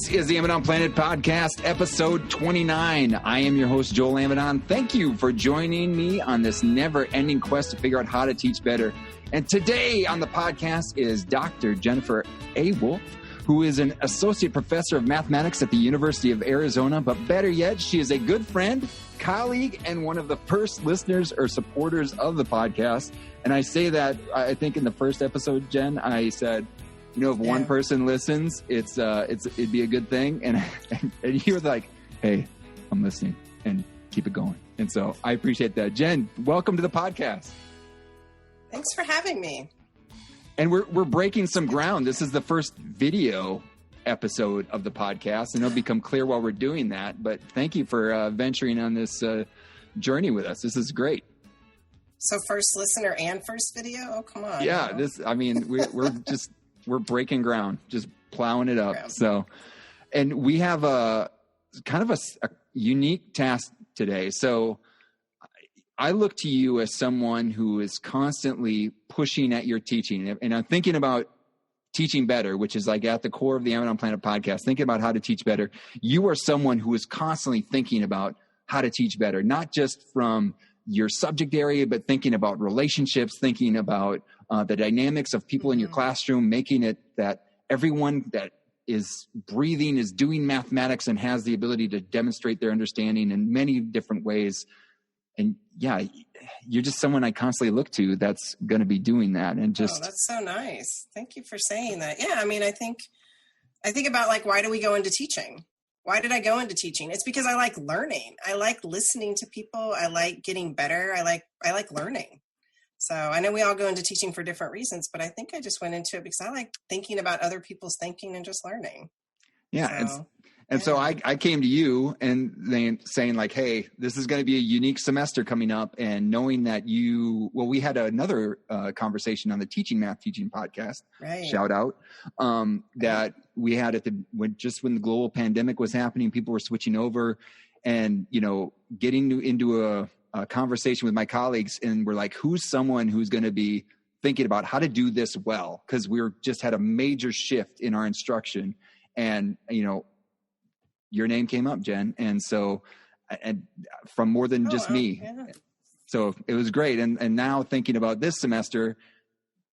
is the Amidon Planet Podcast, episode 29. I am your host, Joel Amidon. Thank you for joining me on this never-ending quest to figure out how to teach better. And today on the podcast is Dr. Jennifer A. Wolfe, who is an associate professor of mathematics at the University of Arizona. But better yet, she is a good friend, colleague, and one of the first listeners or supporters of the podcast. And I say that, I think in the first episode, Jen, I said, you know, if one person listens, it'd be a good thing. And you were like, hey, I'm listening, and keep it going. And so I appreciate that. Jen, welcome to the podcast. Thanks for having me. And we're breaking some ground. This is the first video episode of the podcast, and it'll become clear while we're doing that. But thank you for venturing on this journey with us. This is great. So first listener and first video? Oh, come on. Yeah, we're breaking ground, just plowing it up. So, and we have a kind of a unique task today. So I look to you as someone who is constantly pushing at your teaching. And I'm thinking about teaching better, which is like at the core of the Amidon Planet podcast, thinking about how to teach better. You are someone who is constantly thinking about how to teach better, not just from your subject area, but thinking about relationships, thinking about the dynamics of people in your classroom, making it that everyone that is breathing is doing mathematics and has the ability to demonstrate their understanding in many different ways. And yeah, you're just someone I constantly look to that's going to be doing that. And just, that's so nice. Thank you for saying that. Yeah. I mean, I think about like, why do we go into teaching? Why did I go into teaching? It's because I like learning. I like listening to people. I like getting better. I like learning. So I know we all go into teaching for different reasons, but I think I just went into it because I like thinking about other people's thinking and just learning. Yeah. So I came to you and then saying like, hey, this is going to be a unique semester coming up. And knowing that we had another conversation on the Teaching podcast, right. Shout out, that we had when the global pandemic was happening, people were switching over and, you know, getting into a conversation with my colleagues. And we're like, who's someone who's going to be thinking about how to do this well? Because we're just had a major shift in our instruction. And, you know, your name came up, Jen. And so, and from more than just me. Yeah. So it was great. And now thinking about this semester,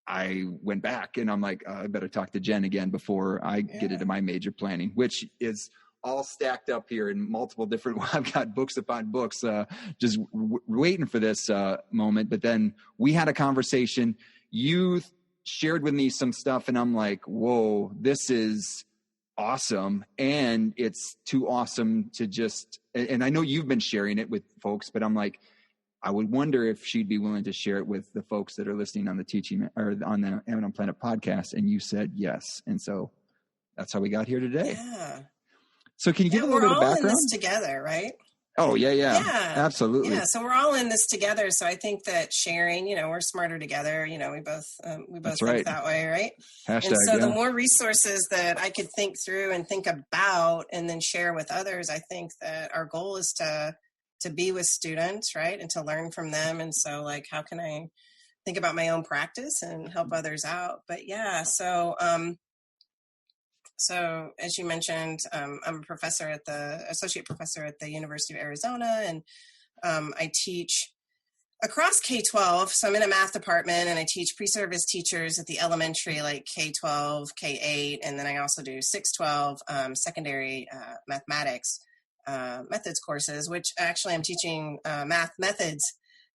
I went back and I'm like, I better talk to Jen again before I get into my major planning, which is all stacked up here in multiple different, I've got books upon books, just waiting for this moment. But then we had a conversation, you shared with me some stuff and I'm like, whoa, this is awesome. And it's too awesome to just, and I know you've been sharing it with folks, but I'm like, I would wonder if she'd be willing to share it with the folks that are listening on the teaching or on the Amidon Planet podcast. And you said yes. And so that's how we got here today. Yeah. So can you give a little bit of background? We're all in this together, right? Oh, yeah. Absolutely. Yeah, so we're all in this together. So I think that sharing, you know, we're smarter together. You know, we both think that way, right? Hashtag, and so the more resources that I could think through and think about and then share with others, I think that our goal is to be with students, right? And to learn from them. And so like, how can I think about my own practice and help others out? But yeah, so as you mentioned, I'm associate professor at the University of Arizona, and I teach across K-12. So I'm in a math department, and I teach pre-service teachers at the elementary, like K-12, K-8, and then I also do 6-12 secondary mathematics methods courses, which actually I'm teaching math methods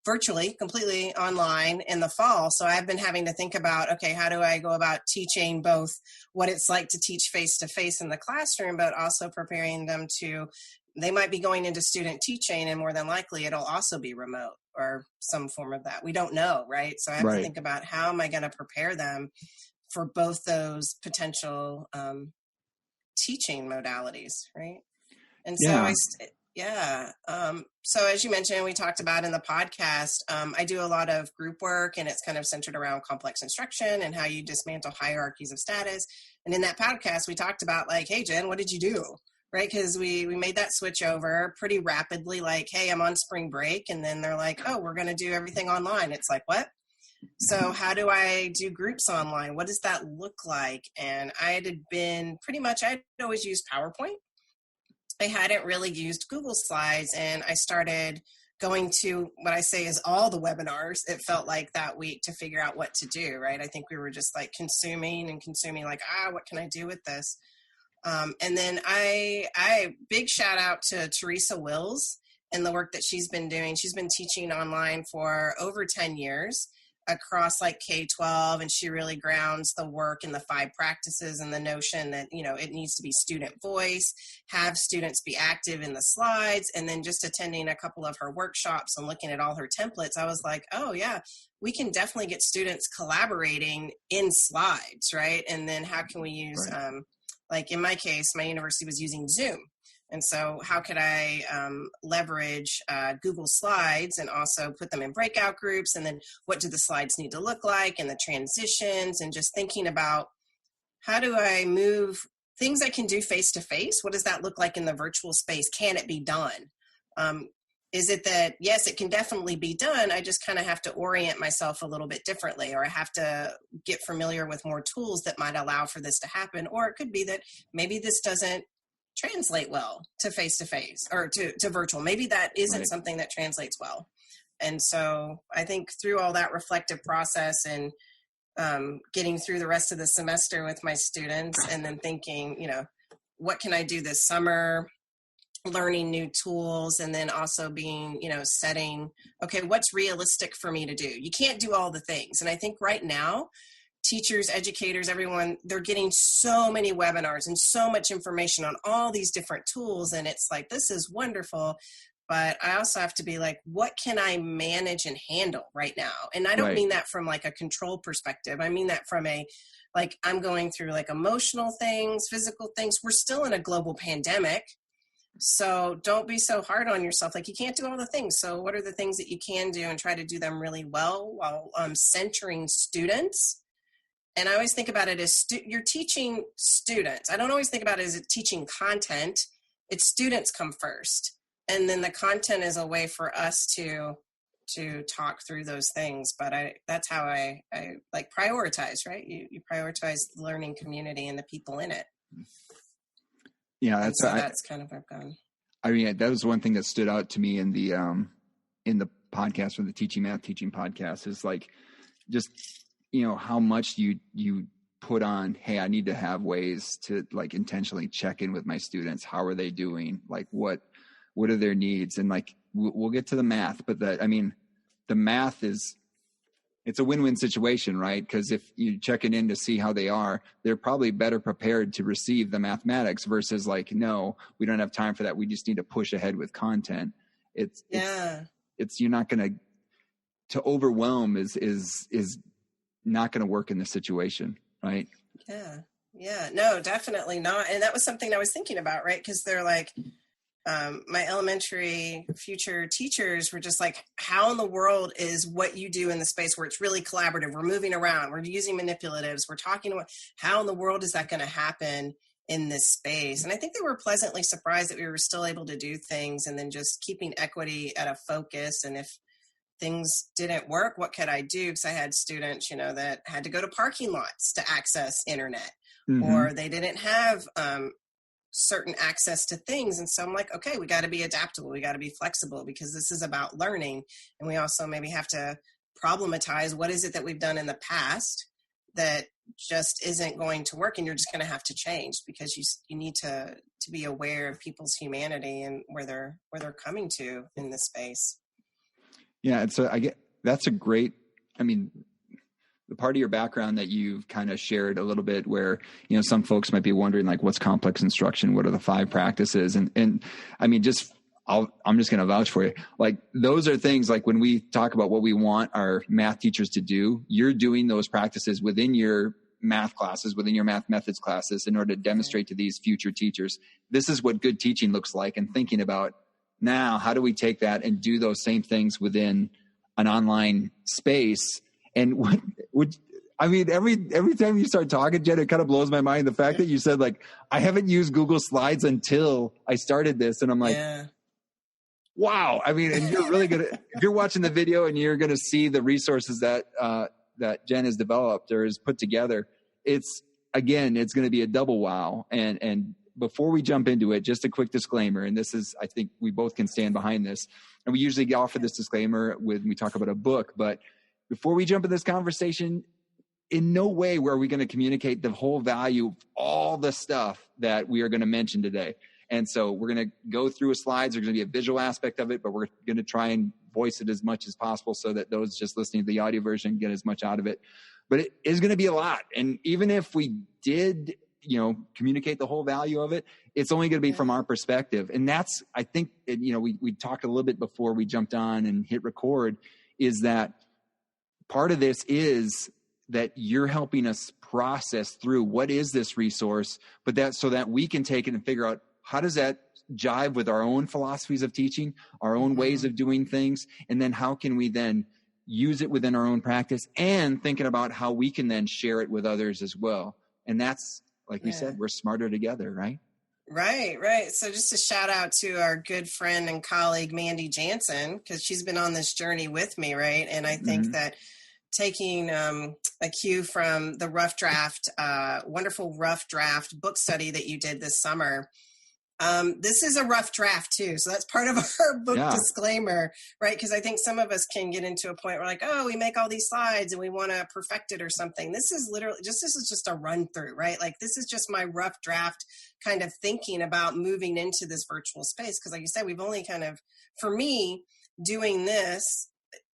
virtually, completely online in the fall. So I've been having to think about, okay, how do I go about teaching both what it's like to teach face-to-face in the classroom, but also preparing them they might be going into student teaching, and more than likely it'll also be remote or some form of that. We don't know, right? So I have to think about how am I going to prepare them for both those potential teaching modalities, right? And so so as you mentioned, we talked about in the podcast, I do a lot of group work, and it's kind of centered around complex instruction and how you dismantle hierarchies of status. And in that podcast, we talked about like, hey, Jen, what did you do? Right? Because we made that switch over pretty rapidly, like, hey, I'm on spring break. And then they're like, oh, we're going to do everything online. It's like, what? So how do I do groups online? What does that look like? And I'd always used PowerPoint. I hadn't really used Google Slides, and I started going to what I say is all the webinars. It felt like that week to figure out what to do, right? I think we were just like consuming, like, what can I do with this? And then I big shout out to Teresa Wills and the work that she's been doing. She's been teaching online for over 10 years across like K-12, and she really grounds the work in the 5 practices and the notion that, it needs to be student voice, have students be active in the slides, and then just attending a couple of her workshops and looking at all her templates, I was like, oh yeah, we can definitely get students collaborating in slides, right? And then how can we use, like in my case, my university was using Zoom. And so how could I leverage Google Slides and also put them in breakout groups? And then what do the slides need to look like, and the transitions, and just thinking about how do I move things I can do face-to-face? What does that look like in the virtual space? Can it be done? Is it that, yes, it can definitely be done. I just kind of have to orient myself a little bit differently, or I have to get familiar with more tools that might allow for this to happen. Or it could be that maybe this doesn't translate well to face-to-face or to virtual. Maybe that isn't something that translates well. And so I think through all that reflective process and getting through the rest of the semester with my students, and then thinking, what can I do this summer, learning new tools, and then also being, setting, okay, what's realistic for me to do? You can't do all the things. And I think right now, teachers, educators, everyone, they're getting so many webinars and so much information on all these different tools. And it's like, this is wonderful. But I also have to be like, what can I manage and handle right now? And I don't mean that from like a control perspective. I mean that from I'm going through like emotional things, physical things. We're still in a global pandemic. So don't be so hard on yourself. Like, you can't do all the things. So what are the things that you can do, and try to do them really well while centering students? And I always think about it as you're teaching students. I don't always think about it as teaching content. It's students come first. And then the content is a way for us to talk through those things. But that's how I like prioritize, right? You prioritize the learning community and the people in it. Yeah, that's kind of where I've gone. I mean, that was one thing that stood out to me in the podcast, from the Teaching Math Teaching podcast, is like just, how much you put on, hey, I need to have ways to like intentionally check in with my students. How are they doing? Like what are their needs? And like, we'll get to the math, but the math it's a win-win situation, right? Because if you're checking in to see how they are, they're probably better prepared to receive the mathematics versus like, no, we don't have time for that. We just need to push ahead with content. It's you're not going to overwhelm is not going to work in this situation, right? Yeah, no, definitely not. And that was something I was thinking about, right? Because they're like, my elementary future teachers were just like, how in the world is what you do in the space where it's really collaborative? We're moving around, we're using manipulatives, we're talking about how in the world is that going to happen in this space? And I think they were pleasantly surprised that we were still able to do things, and then just keeping equity at a focus. And if things didn't work, what could I do? Because I had students, that had to go to parking lots to access internet, or they didn't have certain access to things. And so I'm like, okay, we got to be adaptable. We got to be flexible, because this is about learning. And we also maybe have to problematize what is it that we've done in the past that just isn't going to work, and you're just going to have to change, because you need to be aware of people's humanity and where they're coming to in this space. Yeah. And so that's a great, the part of your background that you've kind of shared a little bit, where, some folks might be wondering like, what's complex instruction? What are the 5 practices? And I'm just going to vouch for you. Like, those are things like when we talk about what we want our math teachers to do, you're doing those practices within your math classes, within your math methods classes, in order to demonstrate to these future teachers, this is what good teaching looks like. And thinking about, now, how do we take that and do those same things within an online space? And every time you start talking, Jen, it kind of blows my mind. The fact that you said like, I haven't used Google Slides until I started this. And I'm like, wow. And you're really going to, if you're watching the video and you're going to see the resources that that Jen has developed or has put together, it's going to be a double wow. And before we jump into it, just a quick disclaimer, and this is, I think we both can stand behind this, and we usually offer this disclaimer when we talk about a book, but before we jump in this conversation, in no way are we going to communicate the whole value of all the stuff that we are going to mention today. And so we're going to go through slides. There's going to be a visual aspect of it, but we're going to try and voice it as much as possible so that those just listening to the audio version get as much out of it. But it is going to be a lot. And even if we did, communicate the whole value of it, it's only going to be from our perspective. And that's, I think, we talked a little bit before we jumped on and hit record, is that part of this is that you're helping us process through what is this resource, but that so that we can take it and figure out how does that jive with our own philosophies of teaching, our own ways of doing things, and then how can we then use it within our own practice, and thinking about how we can then share it with others as well. And that's, like we said, we're smarter together, right? Right. So just a shout out to our good friend and colleague, Mandy Jansen, because she's been on this journey with me, right? And I think that taking a cue from the wonderful rough draft book study that you did this summer, this is a rough draft too. So that's part of our book disclaimer, right? Because I think some of us can get into a point where like, oh, we make all these slides and we want to perfect it or something. This is just a run through, right? Like this is just my rough draft kind of thinking about moving into this virtual space. Because like you said, we've only kind of, for me, doing this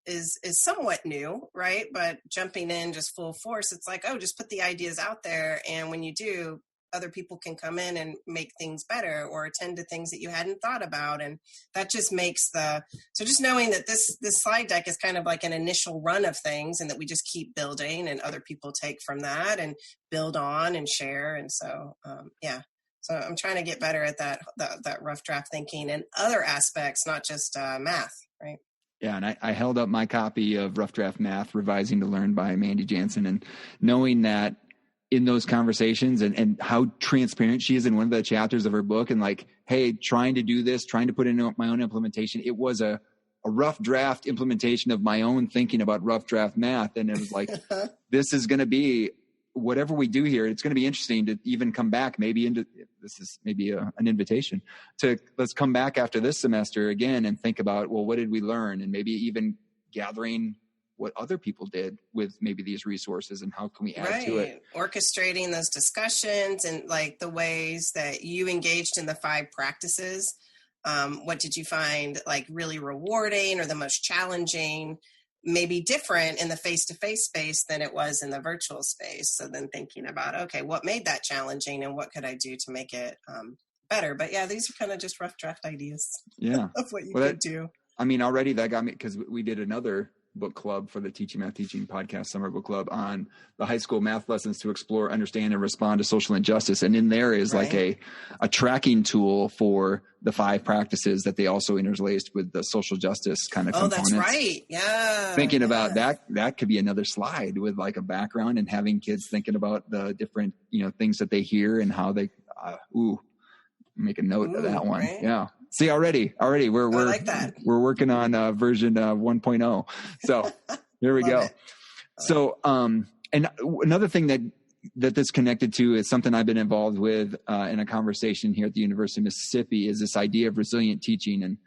is somewhat new, right? But jumping in just full force, it's like, oh, just put the ideas out there. And when you do, other people can come in and make things better or attend to things that you hadn't thought about. And that just makes so just knowing that this slide deck is kind of like an initial run of things and that we just keep building and other people take from that and build on and share. And so, so I'm trying to get better at that rough draft thinking and other aspects, not just math, right? Yeah, and I held up my copy of Rough Draft Math, Revising to Learn by Mandy Jansen, and knowing that in those conversations and how transparent she is in one of the chapters of her book, and like, hey, trying to do this, trying to put in my own implementation, it was a rough draft implementation of my own thinking about rough draft math. And it was like, this is going to be, whatever we do here, it's going to be interesting to even come back this is maybe an invitation to let's come back after this semester again and think about, well, what did we learn? And maybe even gathering what other people did with maybe these resources and how can we add to it. Orchestrating those discussions and like the ways that you engaged in the 5 practices. What did you find like really rewarding or the most challenging? Maybe different in the face-to-face space than it was in the virtual space. So then thinking about, okay, what made that challenging and what could I do to make it better? But yeah, these are kind of just rough draft ideas of what you could do. I mean, already that got me, because we did another book club for the Teaching Math Teaching Podcast Summer Book Club on the high school math lessons to explore, understand, and respond to social injustice. And in there is like a tracking tool for the 5 practices that they also interlaced with the social justice kind of components. Oh, that's right. Yeah. Thinking about that could be another slide with like a background and having kids thinking about the different, things that they hear and how they, make a note of that one. Right? Yeah. See, already we're like that. We're working on version 1.0. So here we go. It. So, and another thing that this connected to is something I've been involved with in a conversation here at the University of Mississippi is this idea of resilient teaching. And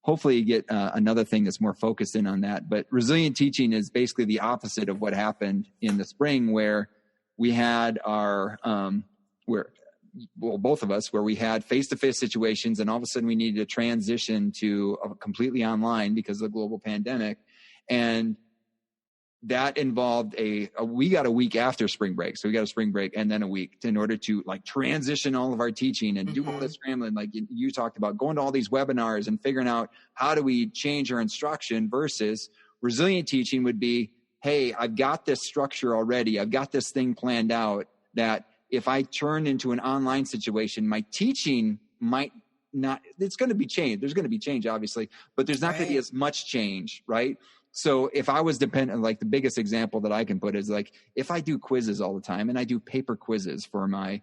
hopefully you get another thing that's more focused in on that. But resilient teaching is basically the opposite of what happened in the spring, where we had our, both of us, where we had face-to-face situations and all of a sudden we needed to transition to completely online because of the global pandemic. And that involved we got a week after spring break. So we got a spring break and then a week in order to like transition all of our teaching and do all this scrambling. Like you talked about going to all these webinars and figuring out how do we change our instruction versus resilient teaching would be, hey, I've got this structure already. I've got this thing planned out that if I turn into an online situation, my teaching might not, it's going to be changed. There's going to be change, obviously, but there's not going to be as much change, right? So if I was dependent, like the biggest example that I can put is like, if I do quizzes all the time and I do paper quizzes for my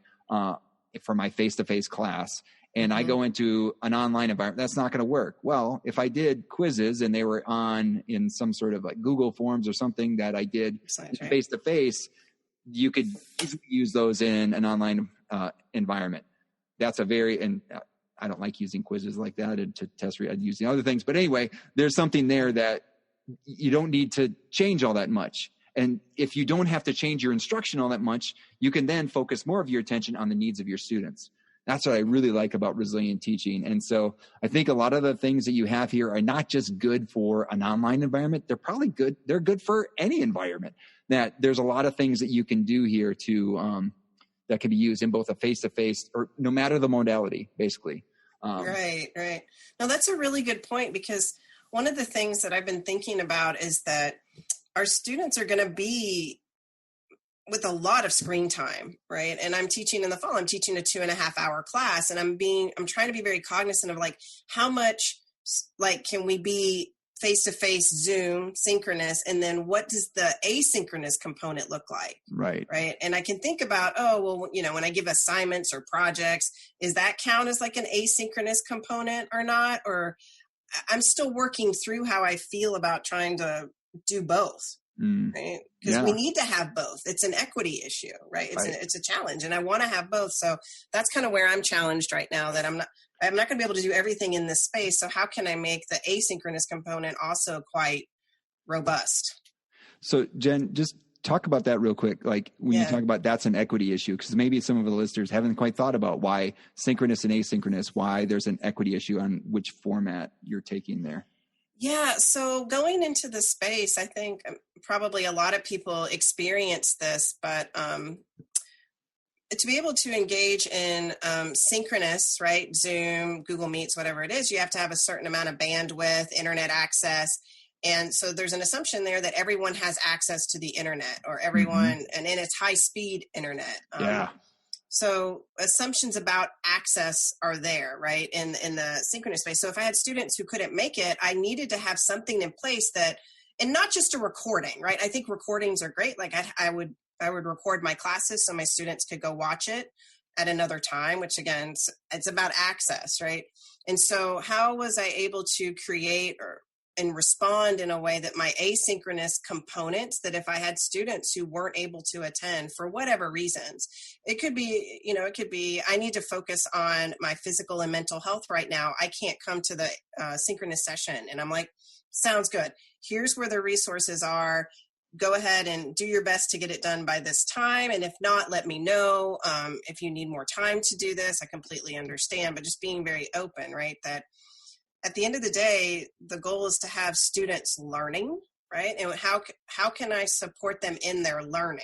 face-to-face class, and I go into an online environment, that's not going to work. Well, if I did quizzes and they were on in some sort of like Google Forms or something that I did face to face, you could easily use those in an online environment. That's and I don't like using quizzes like that and to test. I'd use the other things, but anyway, there's something there that you don't need to change all that much. And if you don't have to change your instruction all that much, you can then focus more of your attention on the needs of your students. That's what I really like about resilient teaching. And so I think a lot of the things that you have here are not just good for an online environment. They're probably good. They're good for any environment. That there's a lot of things that you can do here to that can be used in both a face-to-face or no matter the modality, basically. Right. Now that's a really good point, because one of the things that I've been thinking about is that our students are going to be with a lot of screen time, right? And I'm teaching in the fall, I'm teaching a 2.5 hour class, and I'm trying to be very cognizant of like how much like can we be face-to-face Zoom synchronous, and then what does the asynchronous component look like? Right. And I can think about, when I give assignments or projects, is that count as like an asynchronous component or not? Or I'm still working through how I feel about trying to do both, right? Because we need to have both. It's an equity issue, right? It's a challenge, and I want to have both. So that's kind of where I'm challenged right now, that I'm not going to be able to do everything in this space. So how can I make the asynchronous component also quite robust? So Jen, just talk about that real quick. Like when you talk about that's an equity issue, because maybe some of the listeners haven't quite thought about why synchronous and asynchronous, why there's an equity issue on which format you're taking there. Yeah, so going into the space, I think probably a lot of people experience this, but to be able to engage in synchronous, right, Zoom, Google Meets, whatever it is, you have to have a certain amount of bandwidth, internet access. And so there's an assumption there that everyone has access to the internet, or everyone, and it's high speed internet. So assumptions about access are there, right, in the synchronous space. So if I had students who couldn't make it, I needed to have something in place that, and not just a recording, right? I think recordings are great. Like I would record my classes so my students could go watch it at another time, which again, it's about access, right? And so how was I able to create and respond in a way that my asynchronous components, that if I had students who weren't able to attend for whatever reasons, it could be, I need to focus on my physical and mental health right now. I can't come to the synchronous session. And I'm like, sounds good. Here's where the resources are. Go ahead and do your best to get it done by this time. And if not, let me know. If you need more time to do this, I completely understand, but just being very open, right? That at the end of the day, the goal is to have students learning, right? And how can I support them in their learning,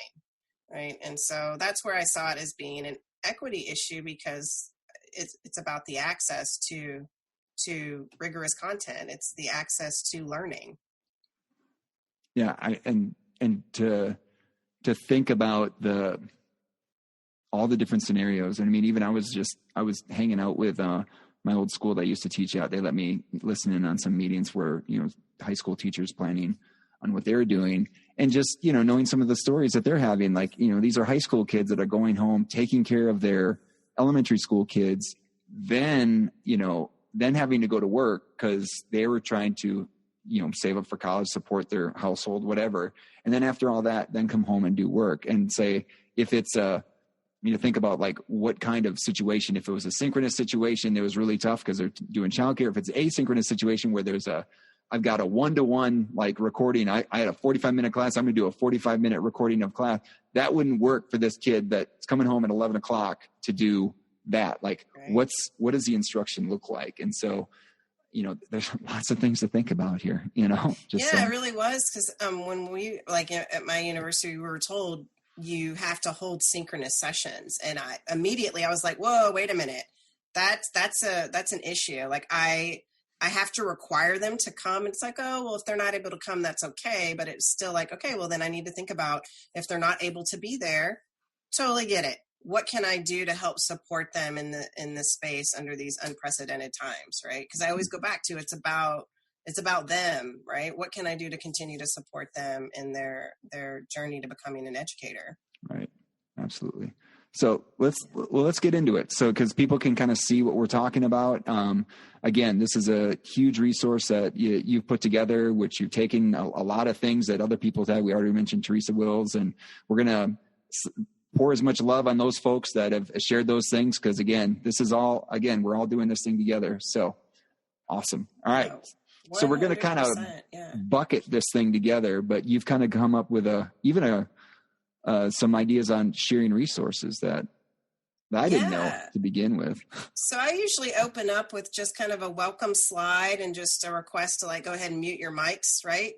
right? And so that's where I saw it as being an equity issue, because it's about the access to rigorous content. It's the access to learning. Yeah, and to think about all the different scenarios. And I mean, even I was hanging out with my old school that I used to teach at. They let me listen in on some meetings where, high school teachers planning on what they're doing, and just, knowing some of the stories that they're having. Like, these are high school kids that are going home, taking care of their elementary school kids, then having to go to work because they were trying to, save up for college, support their household, whatever. And then after all that, then come home and do work. And say, if it's think about like what kind of situation. If it was a synchronous situation, it was really tough because they're doing childcare. If it's asynchronous situation where I've got a 1-to-1 like recording. I had a 45-minute class. I'm going to do a 45-minute recording of class. That wouldn't work for this kid that's coming home at 11 o'clock to do that. Like, what does the instruction look like? And so, there's lots of things to think about here. It really was, because when we at my university, we were told you have to hold synchronous sessions. And I was like, whoa, wait a minute. That's an issue. Like I have to require them to come. It's like, oh, well, if they're not able to come, that's okay. But it's still like, okay, well then I need to think about if they're not able to be there. Totally get it. What can I do to help support them in the space under these unprecedented times? Right. Because I always go back to, it's about them, right? What can I do to continue to support them in their journey to becoming an educator? Right. Absolutely. So let's get into it. So, cause people can kind of see what we're talking about. Again, this is a huge resource that you've put together, which you've taken a lot of things that other people have had. We already mentioned Teresa Wills, and we're going to pour as much love on those folks that have shared those things. Cause again, we're all doing this thing together. So awesome. All right. So we're going to kind of bucket this thing together, but you've kind of come up with some ideas on sharing resources that I didn't know to begin with. So I usually open up with just kind of a welcome slide and just a request to go ahead and mute your mics, right?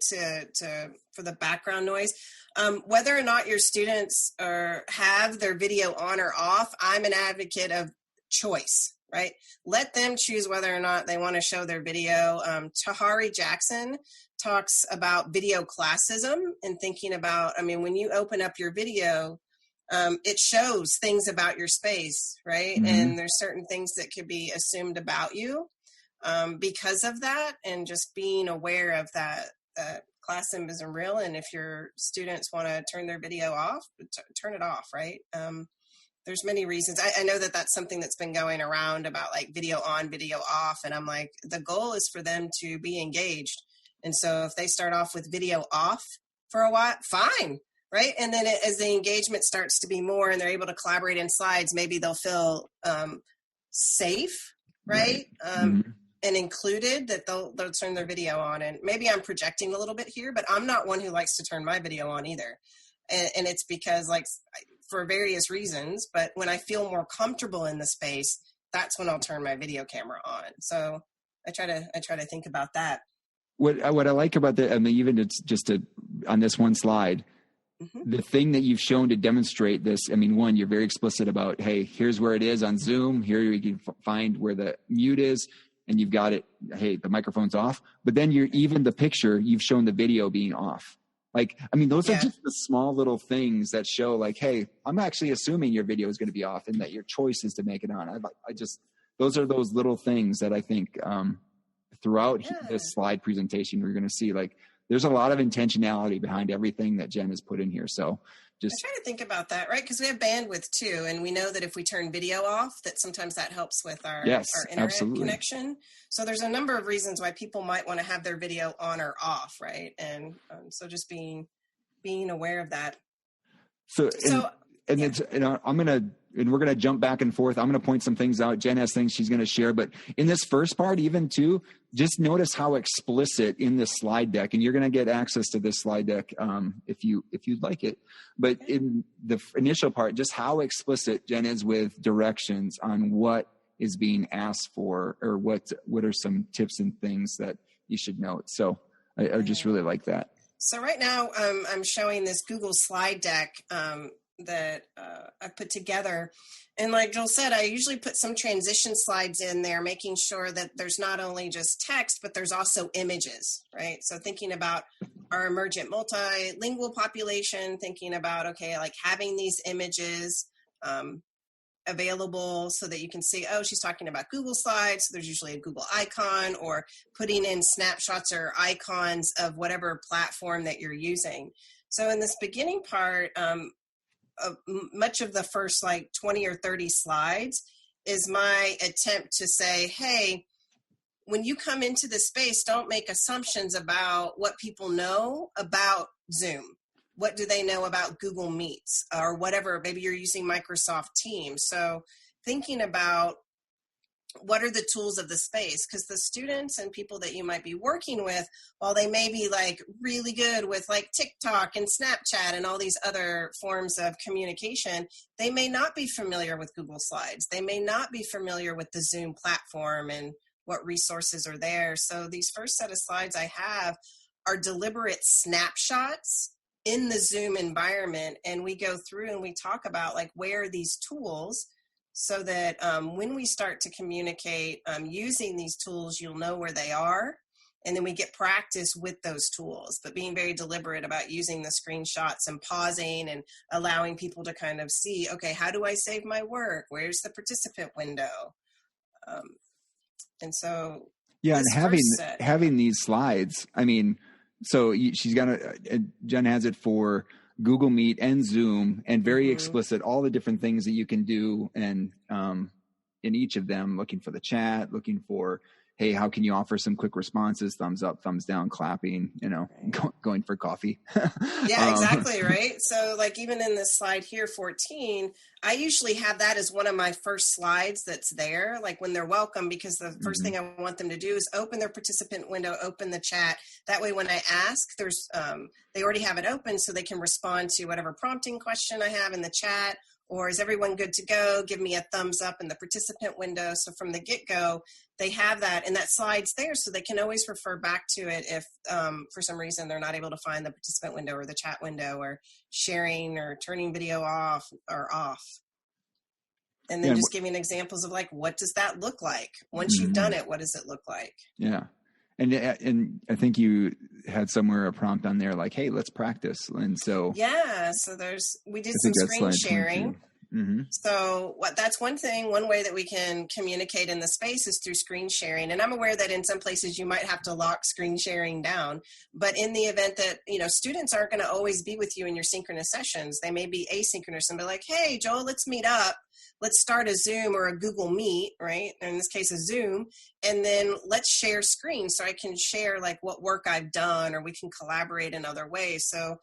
For the background noise. Whether or not your students have their video on or off, I'm an advocate of choice, right? Let them choose whether or not they want to show their video. Tahari Jackson talks about video classism and thinking about, when you open up your video, it shows things about your space, right? Mm-hmm. And there's certain things that could be assumed about you because of that, and just being aware of that classism isn't real. And if your students want to turn their video off, turn it off, right? There's many reasons. I know that that's something that's been going around about video on, video off. And I'm like, the goal is for them to be engaged. And so if they start off with video off for a while, fine, right? And then as the engagement starts to be more and they're able to collaborate in slides, maybe they'll feel safe, right? And included, that they'll turn their video on. And maybe I'm projecting a little bit here, but I'm not one who likes to turn my video on either. And it's because for various reasons, but when I feel more comfortable in the space, that's when I'll turn my video camera on. So I try to think about that. What I like about even it's just on this one slide, the thing that you've shown to demonstrate this, one, you're very explicit about, hey, here's where it is on Zoom. Here you can find where the mute is, and you've got it. Hey, the microphone's off. But then the picture, you've shown the video being off. Those are just the small little things that show hey, I'm actually assuming your video is going to be off and that your choice is to make it on. Those are those little things that I think throughout this slide presentation, we're going to see there's a lot of intentionality behind everything that Jen has put in here. So I try to think about that, right? Because we have bandwidth too. And we know that if we turn video off, that sometimes that helps with our internet connection. So there's a number of reasons why people might want to have their video on or off, right? And so just being aware of that. We're going to jump back and forth. I'm going to point some things out. Jen has things she's going to share, but in this first part, even too, just notice how explicit in this slide deck, and you're going to get access to this slide deck if you'd like it. But in the initial part, just how explicit Jen is with directions on what is being asked for, or what are some tips and things that you should note. So I just really like that. So right now I'm showing this Google slide deck that I put together. And like Joel said, I usually put some transition slides in there, making sure that there's not only just text, but there's also images, right? So thinking about our emergent multilingual population, thinking about, having these images available so that you can see, she's talking about Google Slides. So there's usually a Google icon, or putting in snapshots or icons of whatever platform that you're using. So in this beginning part, much of the first 20 or 30 slides is my attempt to say, hey, when you come into the space, don't make assumptions about what people know about Zoom. What do they know about Google Meets or whatever? Maybe you're using Microsoft Teams. So thinking about what are the tools of the space, because the students and people that you might be working with, while they may be really good with TikTok and Snapchat and all these other forms of communication, they may not be familiar with Google Slides. They may not be familiar with the Zoom platform and what resources are there. So these first set of slides I have are deliberate snapshots in the Zoom environment. And we go through and we talk about where are these tools, so that when we start to communicate using these tools, you'll know where they are. And then we get practice with those tools, but being very deliberate about using the screenshots and pausing and allowing people to kind of see, how do I save my work? Where's the participant window? And so and having these slides, so she's got Jen has it for Google Meet and Zoom, and very explicit, all the different things that you can do. And in each of them, looking for the chat, looking for, hey, how can you offer some quick responses? Thumbs up, thumbs down, clapping, going for coffee. Yeah, exactly. Right. So like even in this slide here, 14, I usually have that as one of my first slides that's there, like when they're welcome, because the first thing I want them to do is open their participant window, open the chat. That way, when I ask, they already have it open so they can respond to whatever prompting question I have in the chat. Or is everyone good to go? Give me a thumbs up in the participant window. So from the get-go, they have that, and that slide's there so they can always refer back to it if for some reason they're not able to find the participant window or the chat window, or sharing or turning video off or off. And then just giving examples of like, what does that look like? Once you've done it, what does it look like? Yeah. And I think you had somewhere a prompt on there like, hey, let's practice. And so we did some screen sharing. So that's one way that we can communicate in the space is through screen sharing. And I'm aware that in some places you might have to lock screen sharing down, but in the event that, students aren't going to always be with you in your synchronous sessions, they may be asynchronous and be like, hey, Joel, let's meet up. Let's start a Zoom or a Google Meet, right? In this case, a Zoom, and then let's share screens so I can share like what work I've done, or we can collaborate in other ways. So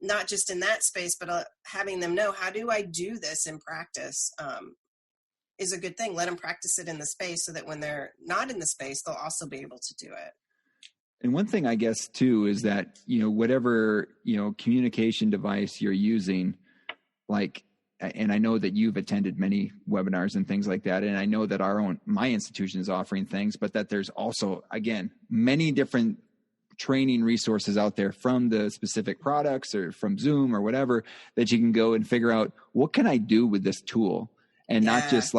not just in that space, but having them know, how do I do this in practice is a good thing. Let them practice it in the space so that when they're not in the space, they'll also be able to do it. And one thing I guess too is that, whatever, communication device you're using, like, and I know that you've attended many webinars and things like that. And I know that my institution is offering things, but that there's also, again, many different training resources out there from the specific products or from Zoom or whatever, that you can go and figure out, what can I do with this tool? And not just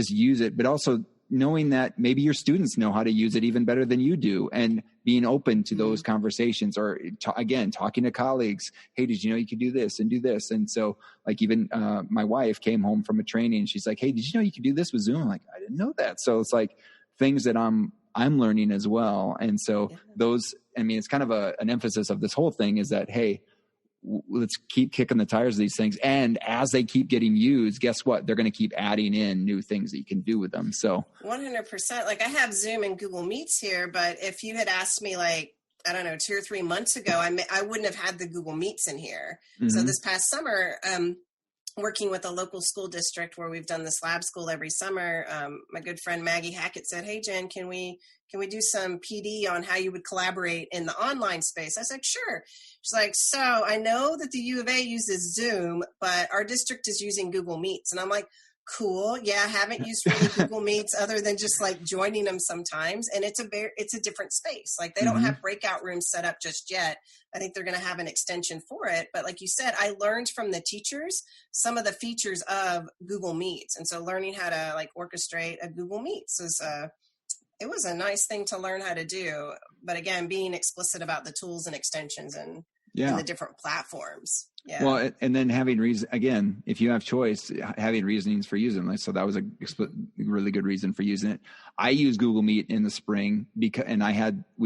use it, but also knowing that maybe your students know how to use it even better than you do, and being open to those conversations, or again, talking to colleagues. Hey, did you know you could do this and do this? And so like even my wife came home from a training and she's like, hey, did you know you could do this with Zoom? I'm like, I didn't know that. So it's like things that I'm learning as well. And so it's kind of an emphasis of this whole thing is that, hey, let's keep kicking the tires of these things. And as they keep getting used, guess what? They're going to keep adding in new things that you can do with them. So 100%. Like I have Zoom and Google Meets here, but if you had asked me like, I don't know, 2 or 3 months ago, I wouldn't have had the Google Meets in here. So this past summer, working with a local school district where we've done this lab school every summer, my good friend Maggie Hackett said, hey, Jen, can we do some PD on how you would collaborate in the online space? I said, sure. She's like, so I know that the U of A uses Zoom, but our district is using Google Meets. And I'm like, cool. Yeah, I haven't used really Google Meets other than just like joining them sometimes. And it's a different space. Like they don't have breakout rooms set up just yet. I think they're going to have an extension for it. But like you said, I learned from the teachers some of the features of Google Meets. And so learning how to like orchestrate a Google Meets it was a nice thing to learn how to do. But again, being explicit about the tools and extensions and the different platforms. Yeah. Well, and then having reason, again, if you have choice, having reasonings for using this. So that was a really good reason for using it. I used Google Meet in the spring we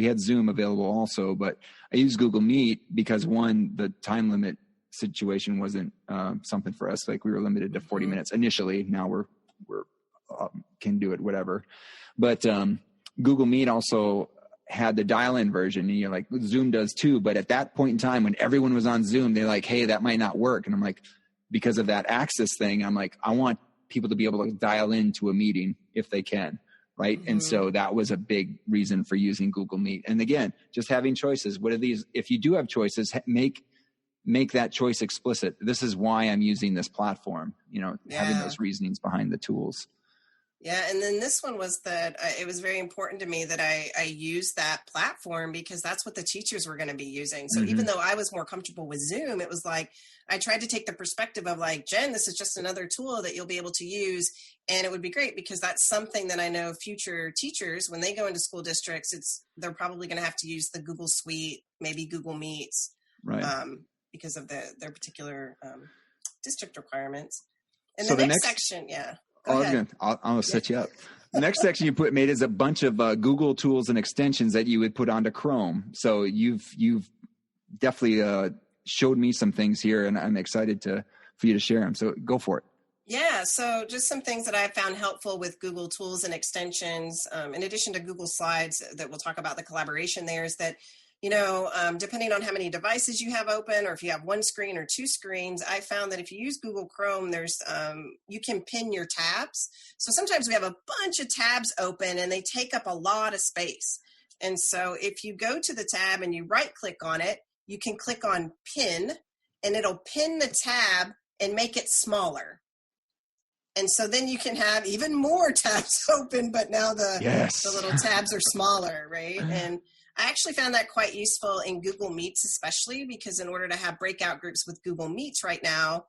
had Zoom available also, but I used Google Meet because the time limit situation wasn't something for us. Like we were limited to 40 minutes initially. Now we're can do it, whatever. But Google Meet also had the dial-in version, and you're like, Zoom does too. But at that point in time, when everyone was on Zoom, they're like, hey, that might not work. And I'm like, because of that access thing, I'm like, I want people to be able to dial into a meeting if they can. Right. And so that was a big reason for using Google Meet. And again, just having choices. What are these? If you do have choices, make that choice explicit. This is why I'm using this platform, having those reasonings behind the tools. Yeah. And then this one was that it was very important to me that I use that platform because that's what the teachers were going to be using. So even though I was more comfortable with Zoom, it was like, I tried to take the perspective of like, Jen, this is just another tool that you'll be able to use. And it would be great because that's something that I know future teachers, when they go into school districts, they're probably going to have to use the Google Suite, maybe Google Meets, right? Because of their particular district requirements. And so the next section, I'll set you up. The next section you made is a bunch of Google tools and extensions that you would put onto Chrome. So you've definitely showed me some things here, and I'm excited for you to share them. So go for it. Yeah, so just some things that I found helpful with Google tools and extensions, in addition to Google Slides that we'll talk about the collaboration there, is that, depending on how many devices you have open, or if you have one screen or two screens, I found that if you use Google Chrome, you can pin your tabs. So sometimes we have a bunch of tabs open and they take up a lot of space. And so if you go to the tab and you right click on it, you can click on pin, and it'll pin the tab and make it smaller. And so then you can have even more tabs open, but now the little tabs are smaller, right? And I actually found that quite useful in Google Meets, especially because in order to have breakout groups with Google Meets right now,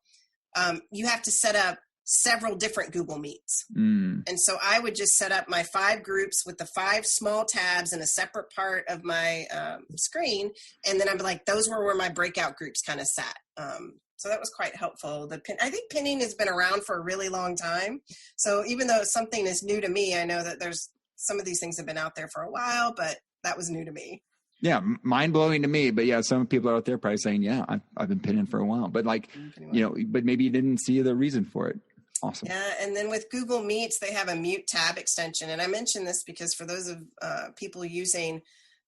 you have to set up several different Google Meets. And so I would just set up my 5 groups with the 5 small tabs in a separate part of my screen. And then I'm like, those were where my breakout groups kind of sat. So that was quite helpful. I think pinning has been around for a really long time. So even though something is new to me, I know that there's some of these things have been out there for a while, but that was new to me. Yeah, mind blowing to me. But yeah, some people out there probably saying, yeah, I've been pinning for a while. But but maybe you didn't see the reason for it. Awesome. Yeah, and then with Google Meets, they have a mute tab extension. And I mention this because for those of people using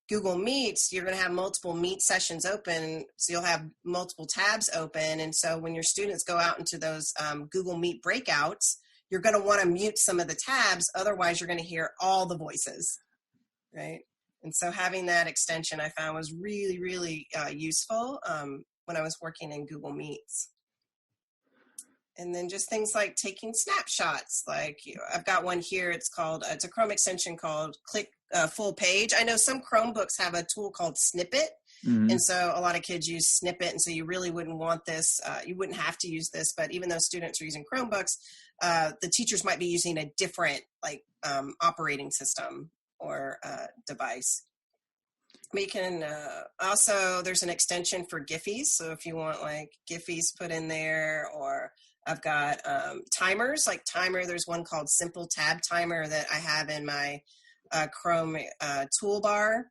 Google Meets, you're going to have multiple Meet sessions open, so you'll have multiple tabs open. And so when your students go out into those Google Meet breakouts, you're going to want to mute some of the tabs. Otherwise, you're going to hear all the voices, right? And so having that extension I found was really, really useful when I was working in Google Meets. And then just things like taking snapshots. Like I've got one here. It's a Chrome extension called Click Full Page. I know some Chromebooks have a tool called Snippet. And so a lot of kids use Snippet. And so you really wouldn't want this. You wouldn't have to use this. But even though students are using Chromebooks, the teachers might be using a different operating system or device. We can also, there's an extension for Giphies. So if you want Giphies put in there, or I've got timers, there's one called Simple Tab Timer that I have in my Chrome toolbar.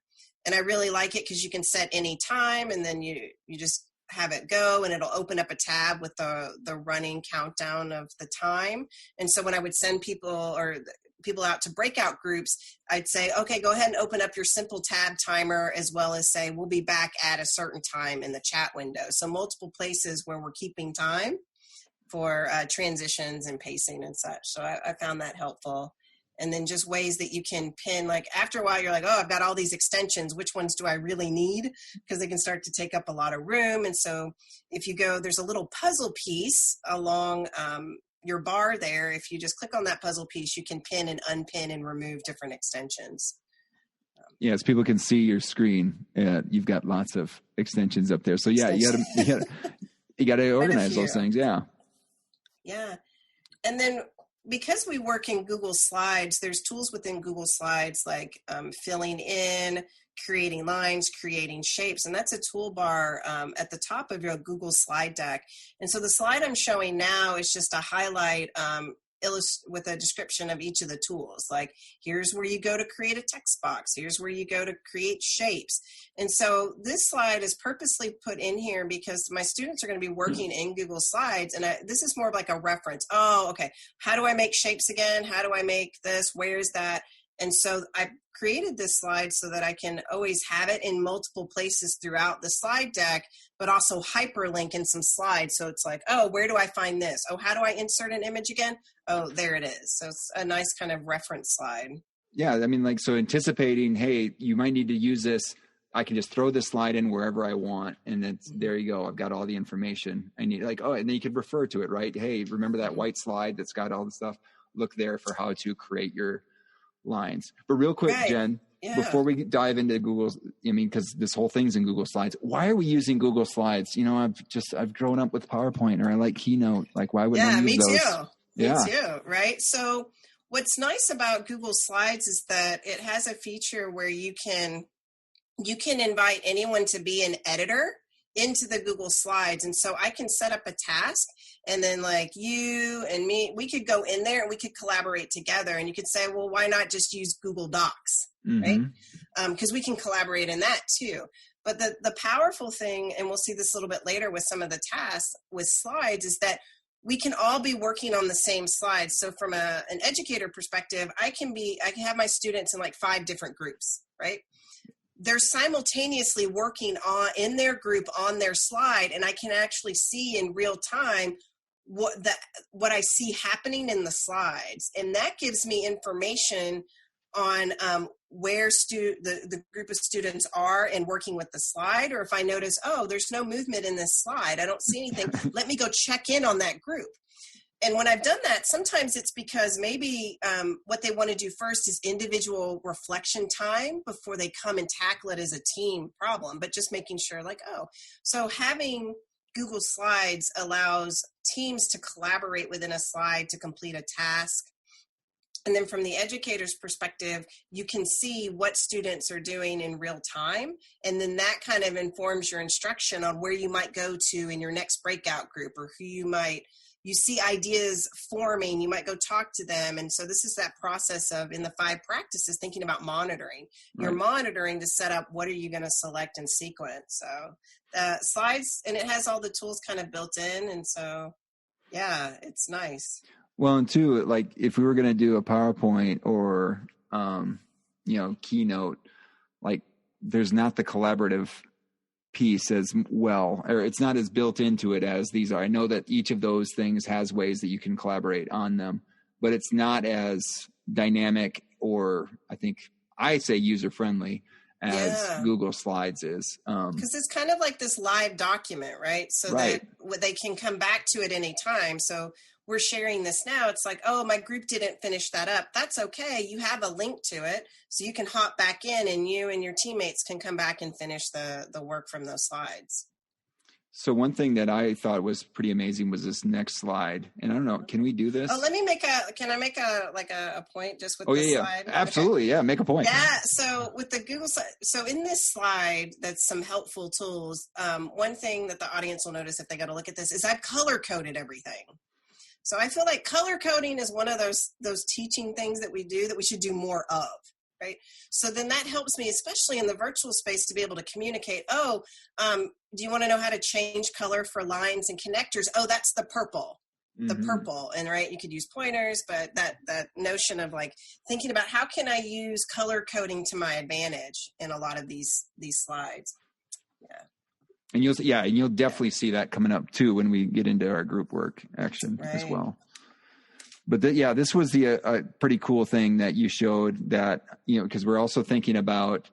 And I really like it because you can set any time, and then you just have it go, and it'll open up a tab with the running countdown of the time. And so when I would send people out to breakout groups, I'd say, okay, go ahead and open up your Simple Tab Timer, as well as say, we'll be back at a certain time in the chat window. So multiple places where we're keeping time for transitions and pacing and such. So I found that helpful. And then just ways that you can pin, after a while, you're like, oh, I've got all these extensions. Which ones do I really need? Because they can start to take up a lot of room. And so if you go, there's a little puzzle piece along your bar there. If you just click on that puzzle piece, you can pin and unpin and remove different extensions. Yes, people can see your screen. You've got lots of extensions up there. So yeah, you got to organize those things. Yeah. Yeah. And then because we work in Google Slides, there's tools within Google Slides like filling in, creating lines, creating shapes. And that's a toolbar at the top of your Google slide deck. And so the slide I'm showing now is just a highlight with a description of each of the tools. Like, here's where you go to create a text box. Here's where you go to create shapes. And so this slide is purposely put in here because my students are going to be working in Google Slides. And this is more of like a reference. Oh, okay. How do I make shapes again? How do I make this? Where's that? And so I created this slide so that I can always have it in multiple places throughout the slide deck, but also hyperlink in some slides. So it's like, oh, where do I find this? Oh, how do I insert an image again? Oh, there it is. So it's a nice kind of reference slide. Yeah. I mean, so anticipating, hey, you might need to use this. I can just throw this slide in wherever I want. And then there you go. I've got all the information I need. And then you could refer to it, right? Hey, remember that white slide that's got all the stuff? Look there for how to create your lines. But real quick, right. Jen, before we dive into Google, because this whole thing's in Google Slides. Why are we using Google Slides? I've grown up with PowerPoint, or I like Keynote. Like, why would I use those? Me too. Right. So what's nice about Google Slides is that it has a feature where you can invite anyone to be an editor into the Google Slides. And so I can set up a task, and then you and me, we could go in there and we could collaborate together. And you could say, well, why not just use Google Docs, right? Because we can collaborate in that too. But the powerful thing, and we'll see this a little bit later with some of the tasks with slides, is that we can all be working on the same slides. So from an educator perspective, I can have my students in like 5 different groups, right? They're simultaneously working in their group on their slide, and I can actually see in real time what I see happening in the slides. And that gives me information on where the group of students are and working with the slide, or if I notice, oh, there's no movement in this slide, I don't see anything, let me go check in on that group. And when I've done that, sometimes it's because maybe what they want to do first is individual reflection time before they come and tackle it as a team problem, but just making sure like, oh, so having Google Slides allows teams to collaborate within a slide to complete a task. And then from the educator's perspective, you can see what students are doing in real time. And then that kind of informs your instruction on where you might go to in your next breakout group, or who you see ideas forming, you might go talk to them. And so this is that process of, in the 5 practices, thinking about monitoring. You're monitoring to set up what are you going to select and sequence. So slides, and it has all the tools kind of built in. And so, yeah, it's nice. Well, and two, like if we were going to do a PowerPoint or, keynote, like there's not the collaborative piece as well, or it's not as built into it as these are. I know that each of those things has ways that you can collaborate on them, but it's not as dynamic, or I say user-friendly as Google Slides is. Because it's kind of like this live document, right? So that they can come back to it anytime. So we're sharing this now. It's like, oh, my group didn't finish that up. That's okay. You have a link to it. So you can hop back in, and you and your teammates can come back and finish the work from those slides. So one thing that I thought was pretty amazing was this next slide. And I don't know, can we do this? Oh, can I make a point just with this slide? Absolutely. Okay. Yeah. Make a point. Yeah. So with the Google slide, so in this slide, that's some helpful tools. One thing that the audience will notice if they got to look at this is I've color coded everything. So I feel like color coding is one of those teaching things that we do that we should do more of, right? So then that helps me, especially in the virtual space, to be able to communicate, do you want to know how to change color for lines and connectors? Oh, that's the purple, purple. And right, you could use pointers, but that notion of like thinking about how can I use color coding to my advantage in a lot of these slides. Yeah. And you'll definitely see that coming up too when we get into our group work action as well. But this was a pretty cool thing that you showed, that, because we're also thinking about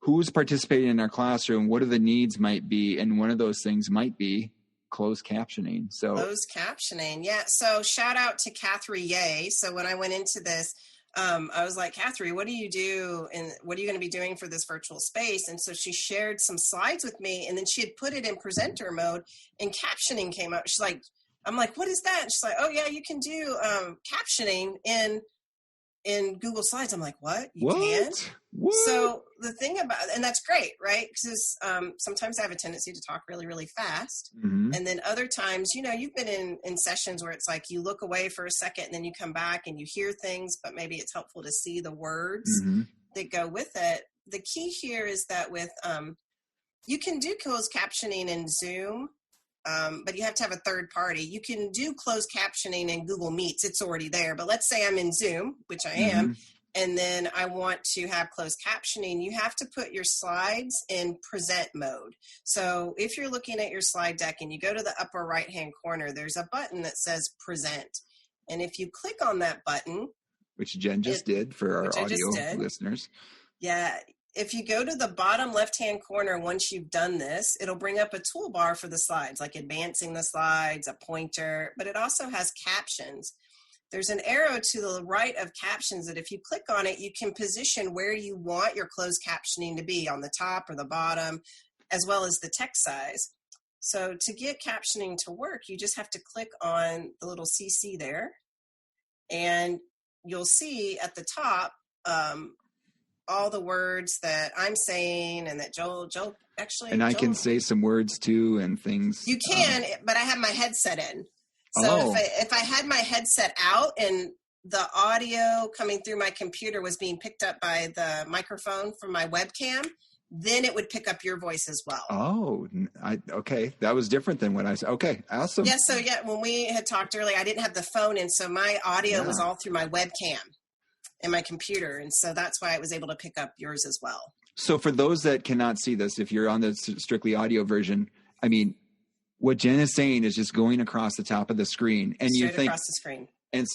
who's participating in our classroom, what are the needs might be. And one of those things might be closed captioning. So closed captioning. Yeah. So shout out to Catherine Ye. So when I went into this, I was like, Catherine, what do you do? And what are you going to be doing for this virtual space? And so she shared some slides with me, and then she had put it in presenter mode, and captioning came up. She's like, I'm like, what is that? And she's like, oh yeah, you can do captioning in Google Slides. I'm like, what? You can? What? So the thing about, and that's great, right? Because sometimes I have a tendency to talk really, really fast. Mm-hmm. And then other times, you've been in sessions where it's like you look away for a second and then you come back and you hear things, but maybe it's helpful to see the words that go with it. The key here is that with, you can do closed captioning in Zoom, but you have to have a third party. You can do closed captioning in Google Meets. It's already there. But let's say I'm in Zoom, which I am, and then I want to have closed captioning. You have to put your slides in present mode. So if you're looking at your slide deck and you go to the upper right-hand corner, there's a button that says present. And if you click on that button, which Jen just did for our audio listeners. Yeah. If you go to the bottom left-hand corner, once you've done this, it'll bring up a toolbar for the slides, like advancing the slides, a pointer, but it also has captions. There's an arrow to the right of captions that if you click on it, you can position where you want your closed captioning to be, on the top or the bottom, as well as the text size. So to get captioning to work, you just have to click on the little CC there, and you'll see at the top, all the words that I'm saying and that Joel actually. And I can say some words too and things. You can, but I have my headset in. So if I had my headset out and the audio coming through my computer was being picked up by the microphone from my webcam, then it would pick up your voice as well. Oh, okay. That was different than what I said. Okay. Awesome. Yeah. So when we had talked earlier, I didn't have the phone. And so my audio was all through my webcam and my computer. And so that's why I was able to pick up yours as well. So for those that cannot see this, if you're on the strictly audio version, I mean, what Jen is saying is just going across the top of the screen, and Straight you think across the screen. And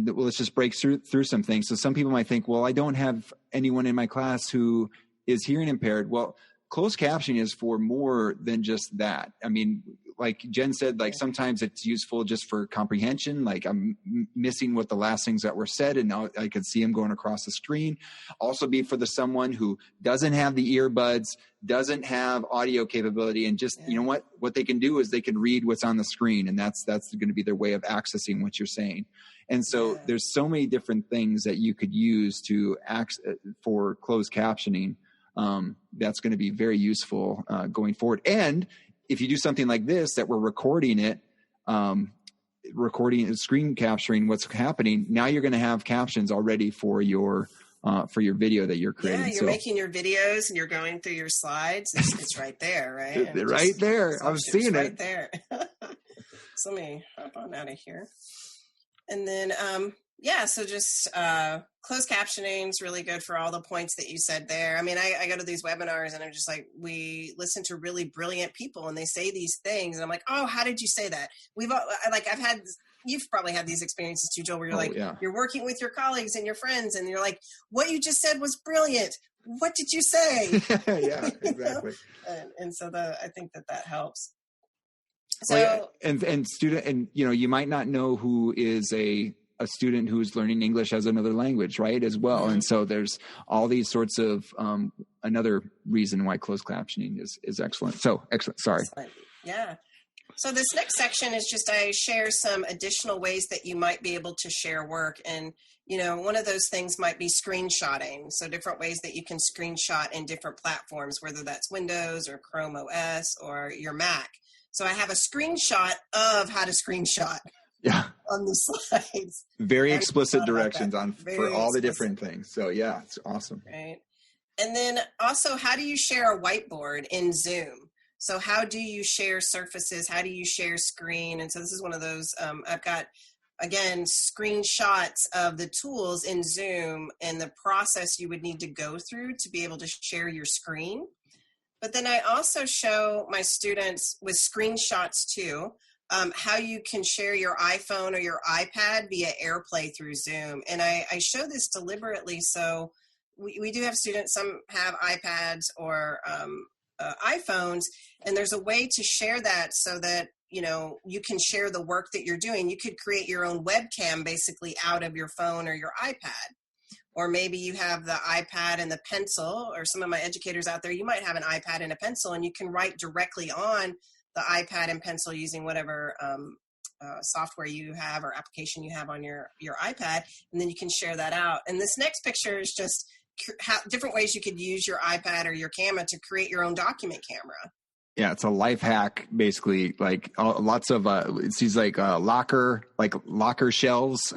well, let's just break through some things. So some people might think, well, I don't have anyone in my class who is hearing impaired. Well, closed captioning is for more than just that. I mean, like Jen said, like sometimes it's useful just for comprehension. Like I'm missing what the last things that were said, and now I could see them going across the screen. Also be for someone who doesn't have the earbuds, doesn't have audio capability, and just, you know what they can do is they can read what's on the screen, and that's going to be their way of accessing what you're saying. And so there's so many different things that you could use to for closed captioning. That's going to be very useful going forward. And if you do something like this, that we're recording it, recording and screen capturing what's happening, now you're going to have captions already for your video that you're creating. Yeah, you're making your videos and you're going through your slides. It's right there, right? Right there. I'm seeing it. Right there. So let me hop on out of here. And then, so just closed captioning is really good for all the points that you said there. I mean, I go to these webinars and I'm just like, we listen to really brilliant people and they say these things. And I'm like, oh, how did you say that? You've probably had these experiences too, Joel, where you're you're working with your colleagues and your friends and you're like, what you just said was brilliant. What did you say? Yeah, exactly. And so I think that helps. So, and student, and you might not know who is a student who's learning English as another language, right? As well. Mm-hmm. And so there's all these sorts of, another reason why closed captioning is excellent. So excellent. Sorry. Excellent. Yeah. So this next section is just, I share some additional ways that you might be able to share work. And, one of those things might be screenshotting. So different ways that you can screenshot in different platforms, whether that's Windows or Chrome OS or your Mac. So I have a screenshot of how to screenshot. Yeah. On the slides. Very explicit directions for all the different things. So yeah, it's awesome. Right. And then also, how do you share a whiteboard in Zoom? So how do you share surfaces? How do you share screen? And so this is one of those, I've got, again, screenshots of the tools in Zoom and the process you would need to go through to be able to share your screen. But then I also show my students with screenshots too, how you can share your iPhone or your iPad via AirPlay through Zoom. And I show this deliberately. So we do have students, some have iPads or iPhones, and there's a way to share that so that, you can share the work that you're doing. You could create your own webcam basically out of your phone or your iPad. Or maybe you have the iPad and the pencil, or some of my educators out there, you might have an iPad and a pencil, and you can write directly on the iPad and pencil using whatever software you have or application you have on your iPad, and then you can share that out. And this next picture is just different ways you could use your iPad or your camera to create your own document camera. Yeah, it's a life hack, basically. Like lots of it seems like locker shelves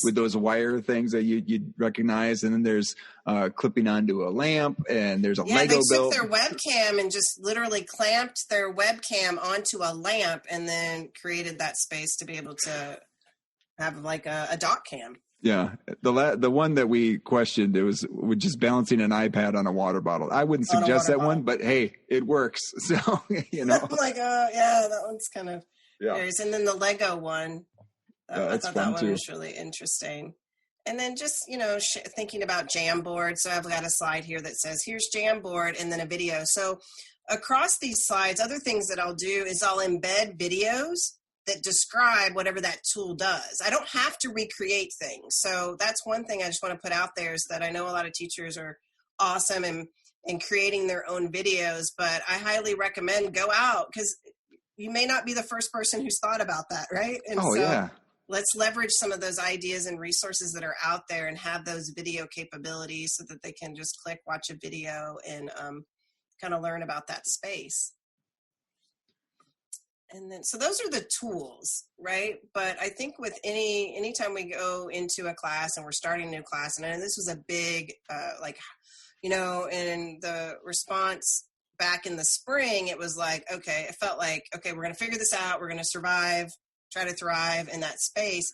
with those wire things that you'd recognize, and then there's clipping onto a lamp, and there's a Lego built. They took their webcam and just literally clamped their webcam onto a lamp, and then created that space to be able to have like a dock cam. Yeah, the one that we questioned, it was just balancing an iPad on a water bottle. I wouldn't suggest that one, but hey, it works. So I'm like, that one's kind of hilarious. And then the Lego one, I thought that one was really interesting. And then just thinking about Jamboard. So I've got a slide here that says here's Jamboard, and then a video. So across these slides, other things that I'll do is I'll embed videos that describe whatever that tool does. I don't have to recreate things. So that's one thing I just want to put out there, is that I know a lot of teachers are awesome in creating their own videos, but I highly recommend go out, because you may not be the first person who's thought about that, right? And let's leverage some of those ideas and resources that are out there and have those video capabilities so that they can just click, watch a video, and kind of learn about that space. And then, so those are the tools, right? But I think with anytime we go into a class and we're starting a new class, and this was a big, in the response back in the spring, it was like, okay, it felt like, okay, we're going to figure this out. We're going to survive, try to thrive in that space.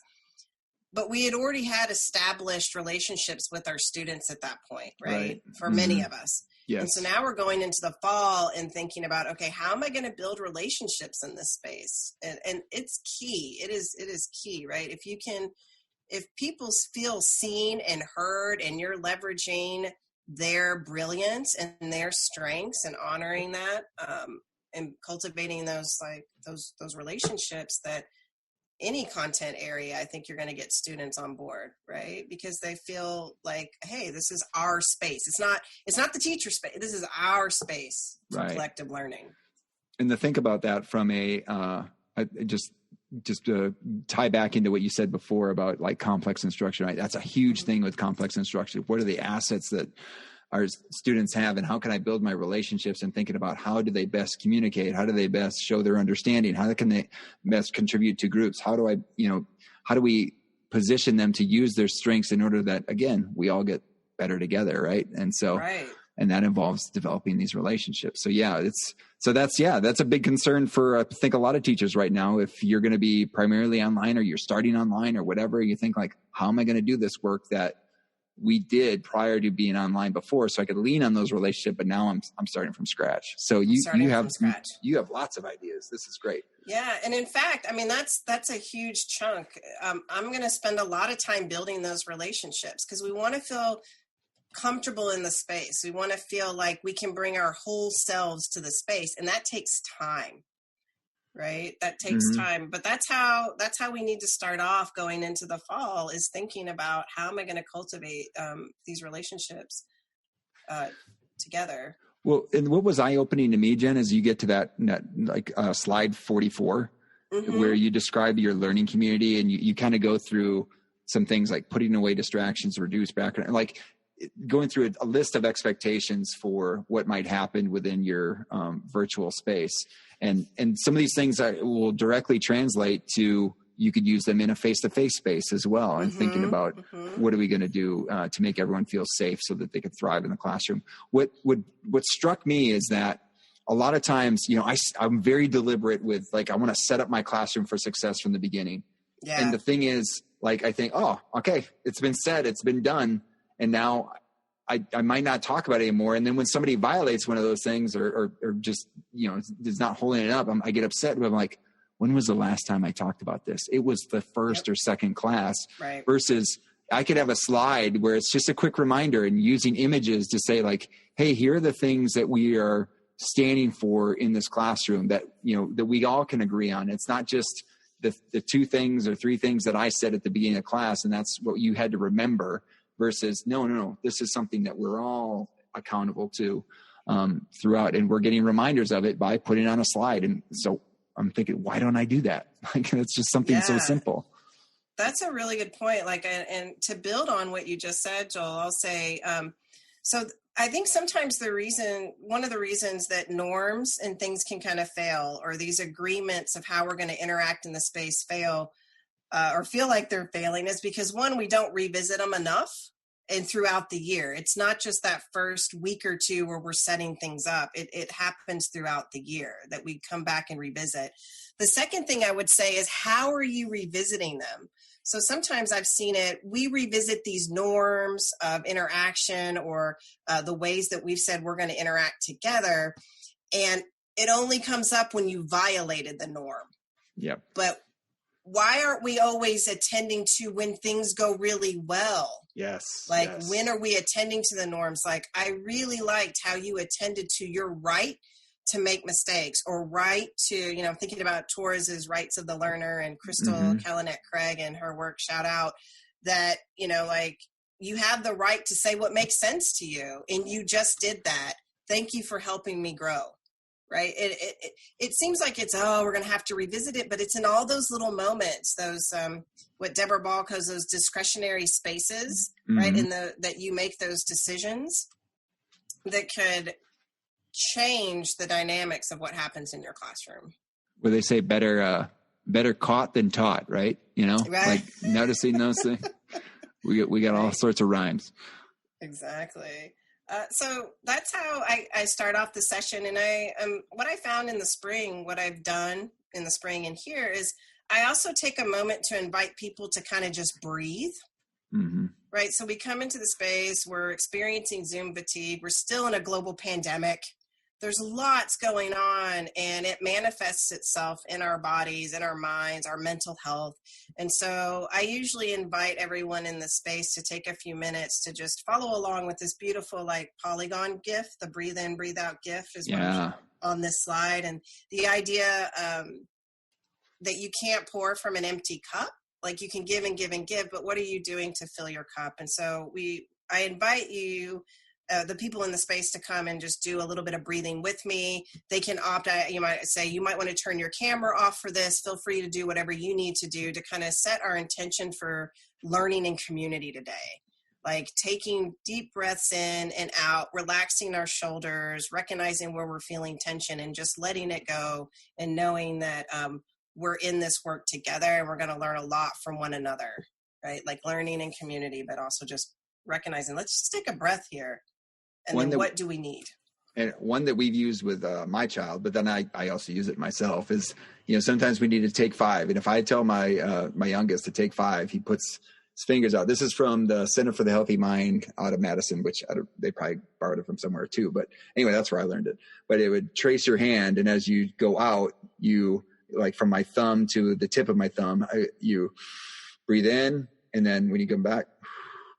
But we had already had established relationships with our students at that point, right? For many of us. Yes. And so now we're going into the fall and thinking about, okay, how am I going to build relationships in this space? And it's key. It is key, right? If people feel seen and heard, and you're leveraging their brilliance and their strengths and honoring that, and cultivating those relationships, that any content area, I think you're going to get students on board, right? Because they feel like, hey, this is our space. It's not the teacher space. This is our space for collective learning. And to think about that from just to tie back into what you said before about like complex instruction, right? That's a huge thing with complex instruction. What are the assets that our students have, and how can I build my relationships, and thinking about how do they best communicate? How do they best show their understanding? How can they best contribute to groups? How do we position them to use their strengths in order that, again, we all get better together. Right. And so, and that involves developing these relationships. So that's a big concern for, I think, a lot of teachers right now. If you're going to be primarily online, or you're starting online or whatever, you think like, how am I going to do this work that we did prior to being online before, so I could lean on those relationships, but now I'm starting from scratch. So you have lots of ideas. This is great. Yeah. And in fact, I mean, that's a huge chunk. I'm going to spend a lot of time building those relationships, because we want to feel comfortable in the space. We want to feel like we can bring our whole selves to the space, and that takes time. Right. That takes time, but that's how we need to start off going into the fall, is thinking about, how am I going to cultivate these relationships together? Well, and what was eye-opening to me, Jen, as you get to that slide 44, where you describe your learning community, and you kind of go through some things like putting away distractions, reduce background, like going through a list of expectations for what might happen within your virtual space. And some of these things will directly translate to, you could use them in a face-to-face space as well. And thinking about what are we going to do to make everyone feel safe so that they could thrive in the classroom. What struck me is that a lot of times, I'm very deliberate with, like, I want to set up my classroom for success from the beginning. Yeah. And the thing is, like, I think, oh, okay, it's been said, it's been done. And now I might not talk about it anymore. And then when somebody violates one of those things, or just, is not holding it up, I get upset. But I'm like, when was the last time I talked about this? It was the first or second class. Right. Versus I could have a slide where it's just a quick reminder, and using images to say, like, hey, here are the things that we are standing for in this classroom that, that we all can agree on. It's not just the 2 things or 3 things that I said at the beginning of class, and that's what you had to remember. Versus, no, this is something that we're all accountable to throughout. And we're getting reminders of it by putting it on a slide. And so I'm thinking, why don't I do that? Like, it's just something so simple. That's a really good point. Like, and to build on what you just said, Joel, I'll say, so I think sometimes one of the reasons that norms and things can kind of fail, or these agreements of how we're going to interact in the space fail, or feel like they're failing, is because, one, we don't revisit them enough and throughout the year. It's not just that first week or 2 where we're setting things up. It happens throughout the year that we come back and revisit. The second thing I would say is, how are you revisiting them? So sometimes I've seen it, we revisit these norms of interaction, or the ways that we've said we're going to interact together, and it only comes up when you violated the norm. Yep. But why aren't we always attending to when things go really well? Yes. Like, when are we attending to the norms? Like, I really liked how you attended to your right to make mistakes, or right to, thinking about Torres's Rights of the Learner and Crystal Kellinet Craig and her work, shout out, that, like, you have the right to say what makes sense to you. And you just did that. Thank you for helping me grow. Right. It seems like it's, we're going to have to revisit it, but it's in all those little moments, those, what Deborah Ball calls those discretionary spaces, right. In that you make those decisions that could change the dynamics of what happens in your classroom. Where they say better caught than taught, right? Right. Like, noticing those things. We got all sorts of rhymes. Exactly. So that's how I start off the session. And what I found in the spring, what I've done in the spring and here is I also take a moment to invite people to kind of just breathe. Mm-hmm. Right. So we come into the space, we're experiencing Zoom fatigue. We're still in a global pandemic. There's lots going on, and it manifests itself in our bodies, in our minds, our mental health. And so I usually invite everyone in the space to take a few minutes to just follow along with this beautiful like polygon GIF. The breathe in, breathe out GIF is what's on this slide. And the idea that you can't pour from an empty cup. Like you can give and give and give, but what are you doing to fill your cup? And so I invite you, the people in the space, to come and just do a little bit of breathing with me. They can opt out. You might say, you might want to turn your camera off for this. Feel free to do whatever you need to do to kind of set our intention for learning in community today. Like taking deep breaths in and out, relaxing our shoulders, recognizing where we're feeling tension and just letting it go, and knowing that we're in this work together and we're going to learn a lot from one another, right? Like learning in community, but also just recognizing, let's just take a breath here. And then what do we need? And one that we've used with my child, but then I also use it myself, is, sometimes we need to take 5. And if I tell my my youngest to take 5, he puts his fingers out. This is from the Center for the Healthy Mind out of Madison, which they probably borrowed it from somewhere too. But anyway, that's where I learned it. But it would trace your hand. And as you go out, like from my thumb to the tip of my thumb, you breathe in, and then when you come back,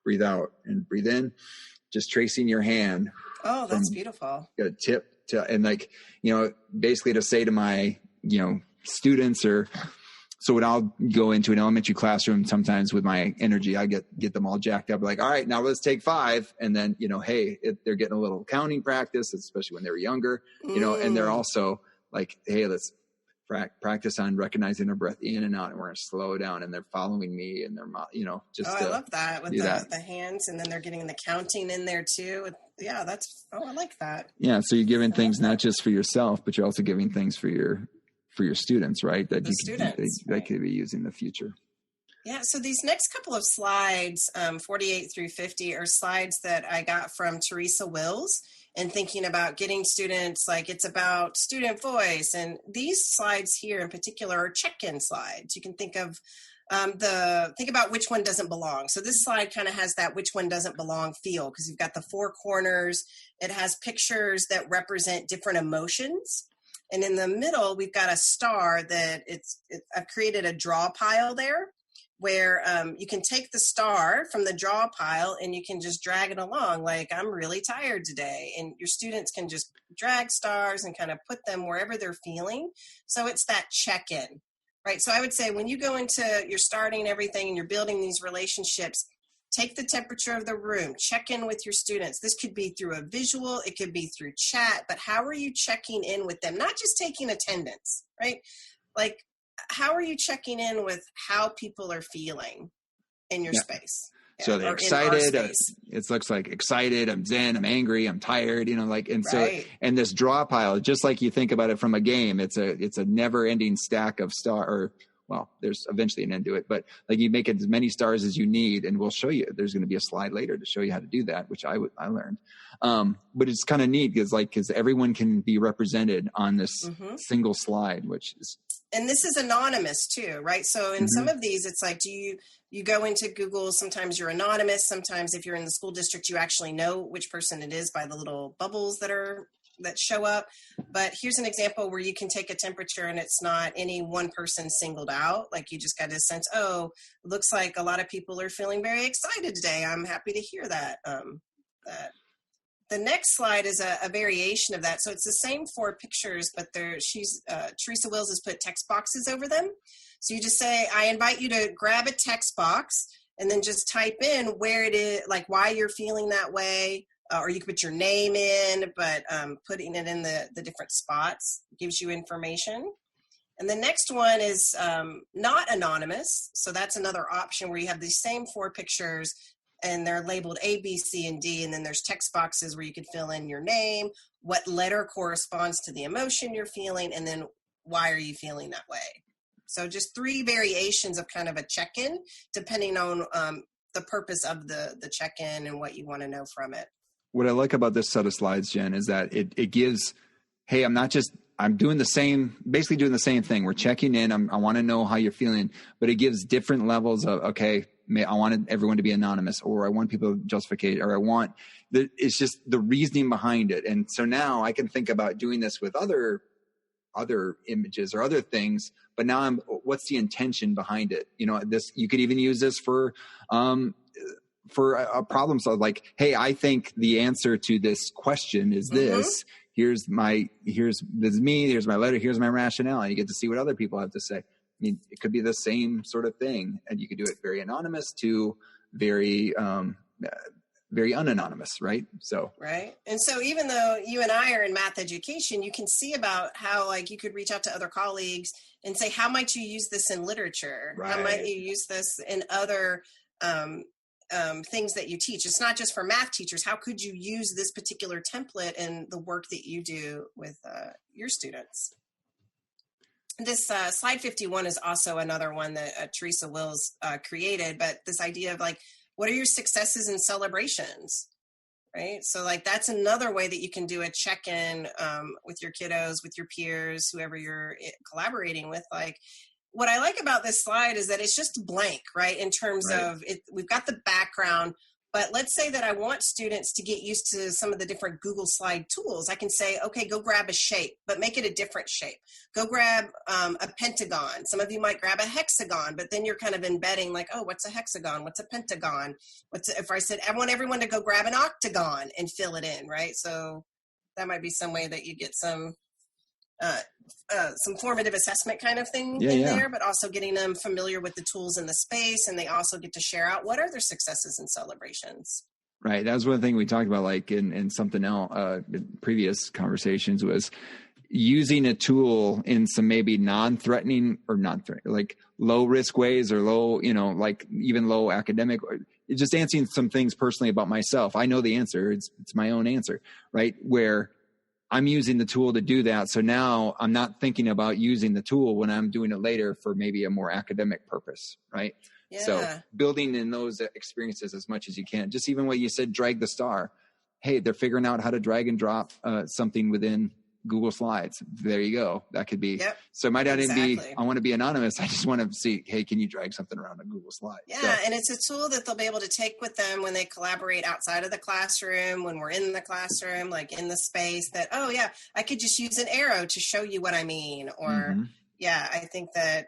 breathe out and breathe in, just tracing your hand. Oh, that's beautiful. Tip to, and like, basically to say to my, students, or so when I'll go into an elementary classroom, sometimes with my energy, I get them all jacked up. Like, all right, now let's take 5. And then, hey, they're getting a little counting practice, especially when they were younger, and they're also like, hey, let's practice on recognizing their breath in and out, and we're going to slow down, and they're following me, and they're, just. I love that with the hands, and then they're getting the counting in there too. Yeah, I like that. Yeah. So you're giving things not just for yourself, but you're also giving things for your students, right? That they could be using in the future. Yeah. So these next couple of slides, 48 through 50, are slides that I got from Teresa Wills, and thinking about getting students, like it's about student voice. And these slides here in particular are check-in slides. You can think of think about which one doesn't belong. So this slide kind of has that which one doesn't belong feel, because you've got the 4 corners. It has pictures that represent different emotions. And in the middle, we've got a star that I've created a draw pile there, where you can take the star from the draw pile and you can just drag it along. Like, I'm really tired today. And your students can just drag stars and kind of put them wherever they're feeling. So it's that check-in, right? So I would say when you go into, you're starting everything and you're building these relationships, take the temperature of the room, check in with your students. This could be through a visual, it could be through chat, but how are you checking in with them? Not just taking attendance, right? Like, how are you checking in with how people are feeling in your space? So they're excited. It looks like excited. I'm zen. I'm angry. I'm tired. And this draw pile, just like you think about it from a game, it's a never ending stack of there's eventually an end to it, but like you make as many stars as you need, and we'll show you. There's going to be a slide later to show you how to do that, which I learned. But it's kind of neat because everyone can be represented on this single slide, and this is anonymous too, right? So in some of these, it's like, you go into Google, sometimes you're anonymous. Sometimes if you're in the school district, you actually know which person it is by the little bubbles that show up. But here's an example where you can take a temperature and it's not any one person singled out. Like, you just got a sense, it looks like a lot of people are feeling very excited today. I'm happy to hear that. The next slide is a variation of that. So it's the same 4 pictures, but Teresa Wills has put text boxes over them. So you just say, I invite you to grab a text box and then just type in where it is, like why you're feeling that way. Or you can put your name in, but putting it in the different spots gives you information. And the next one is not anonymous. So that's another option where you have these same 4 pictures and they're labeled A, B, C, and D. And then there's text boxes where you could fill in your name, what letter corresponds to the emotion you're feeling, and then why are you feeling that way? So just 3 variations of kind of a check-in, depending on the purpose of the check-in and what you want to know from it. what I like about this set of slides, Jen, is that it gives, hey, I'm doing basically doing the same thing. We're checking in. I want to know how you're feeling, but it gives different levels of, okay, I wanted everyone to be anonymous, or I want people to justify, or it's just the reasoning behind it. And so now I can think about doing this with other images or other things, but now what's the intention behind it? You could even use this for a problem solve, like, hey, I think the answer to this question is this. Here's me, here's my letter, here's my rationale. And you get to see what other people have to say. I mean, it could be the same sort of thing, and you could do it very anonymous to very, very unanonymous, right? So, right. And so even though you and I are in math education, you can see about how, like, you could reach out to other colleagues and say, how might you use this in literature? Right. How might you use this in other things that you teach? It's not just for math teachers. How could you use this particular template in the work that you do with your students? This slide 51 is also another one that Teresa Wills created, but this idea of, like, what are your successes and celebrations, right? So, like, that's another way that you can do a check-in with your kiddos, with your peers, whoever you're collaborating with. Like, what I like about this slide is that it's just blank, right? In terms of it, we've got the background, but let's say that I want students to get used to some of the different Google slide tools. I can say, okay, go grab a shape, but make it a different shape. Go grab a pentagon. Some of you might grab a hexagon, but then you're kind of embedding, like, oh, what's a hexagon? What's a pentagon? If I said, I want everyone to go grab an octagon and fill it in, right? So that might be some way that you get some formative assessment kind of thing there, but also getting them familiar with the tools in the space, and they also get to share out what are their successes and celebrations. Right. That was one thing we talked about, like in something else, in previous conversations, was using a tool in some maybe non-threatening, like low risk ways, or low, like even low academic, or just answering some things personally about myself. I know the answer. It's my own answer, right? Where I'm using the tool to do that. So now I'm not thinking about using the tool when I'm doing it later for maybe a more academic purpose, right? Yeah. So building in those experiences as much as you can. Just even what you said, drag the star. Hey, they're figuring out how to drag and drop something within Google Slides. There you go. That could be. Yep. So it might not even be, I want to be anonymous. I just want to see, hey, can you drag something around a Google Slide? Yeah. So, and it's a tool that they'll be able to take with them when they collaborate outside of the classroom, when we're in the classroom, like in the space, that, oh yeah, I could just use an arrow to show you what I mean. Or I think that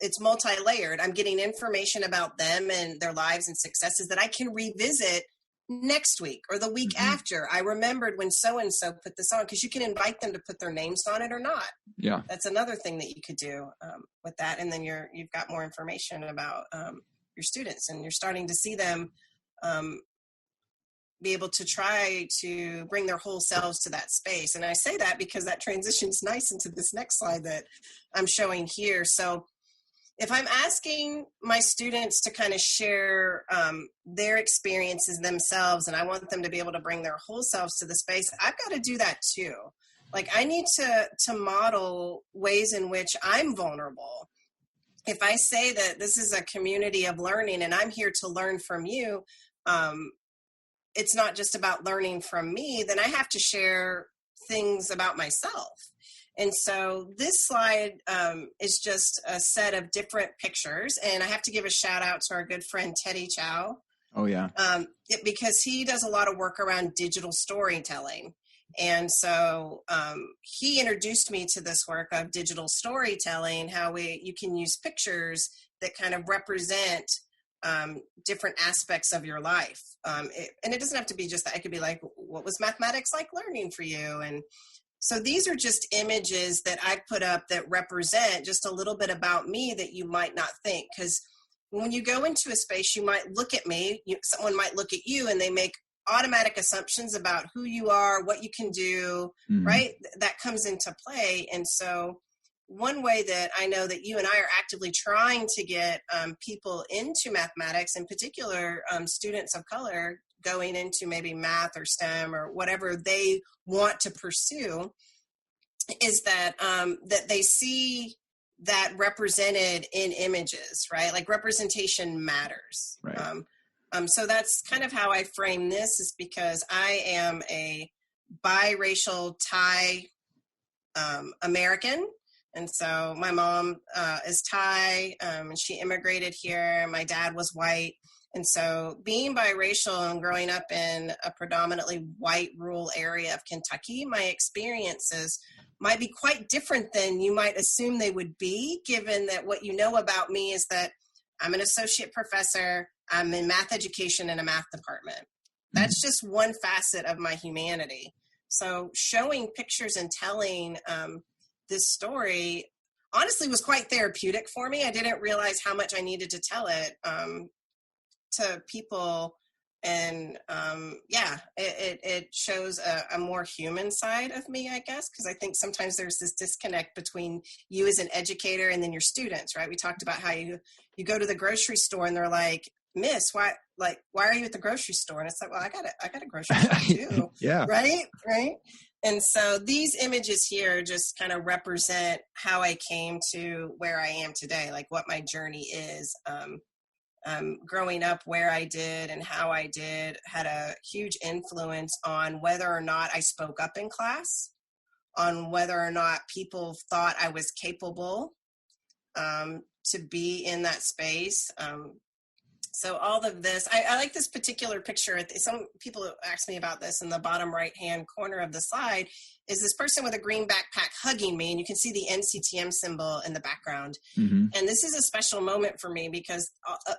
it's multi-layered. I'm getting information about them and their lives and successes that I can revisit next week or the week after. I remembered when so-and-so put this on, because you can invite them to put their names on it or not. Yeah. That's another thing that you could do with that. And then you've got more information about your students, and you're starting to see them be able to try to bring their whole selves to that space. And I say that because that transitions nice into this next slide that I'm showing here. So if I'm asking my students to kind of share their experiences themselves, and I want them to be able to bring their whole selves to the space, I've got to do that too. Like, I need to model ways in which I'm vulnerable. If I say that this is a community of learning and I'm here to learn from you, it's not just about learning from me, then I have to share things about myself. And so this slide is just a set of different pictures. And I have to give a shout out to our good friend, Teddy Chow. Oh, yeah. Because he does a lot of work around digital storytelling. And so he introduced me to this work of digital storytelling, how you can use pictures that kind of represent different aspects of your life. And it doesn't have to be just that. It could be like, what was mathematics like learning for you? And so these are just images that I put up that represent just a little bit about me that you might not think. Because when you go into a space, you might look at me, someone might look at you, and they make automatic assumptions about who you are, what you can do, right? That comes into play. And so one way that I know that you and I are actively trying to get people into mathematics, in particular students of color, going into maybe math or STEM or whatever they want to pursue, is that that they see that represented in images, right? Like, representation matters. Right. So that's kind of how I frame this, is because I am a biracial Thai American. And so my mom is Thai, and she immigrated here. My dad was white. And so being biracial and growing up in a predominantly white rural area of Kentucky, my experiences might be quite different than you might assume they would be, given that what you know about me is that I'm an associate professor, I'm in math education in a math department. That's just one facet of my humanity. So showing pictures and telling this story honestly was quite therapeutic for me. I didn't realize how much I needed to tell it to people. And it shows a more human side of me, I guess, because I think sometimes there's this disconnect between you as an educator and then your students, right? We talked about how you go to the grocery store and they're like, Miss, why are you at the grocery store? And it's like, well, I got a grocery store too. Yeah. Right. And so these images here just kind of represent how I came to where I am today, like what my journey is. Growing up where I did and how I did had a huge influence on whether or not I spoke up in class, on whether or not people thought I was capable to be in that space. So all of this, I like this particular picture. Some people ask me about this in the bottom right-hand corner of the slide, is this person with a green backpack hugging me, and you can see the NCTM symbol in the background. Mm-hmm. And this is a special moment for me because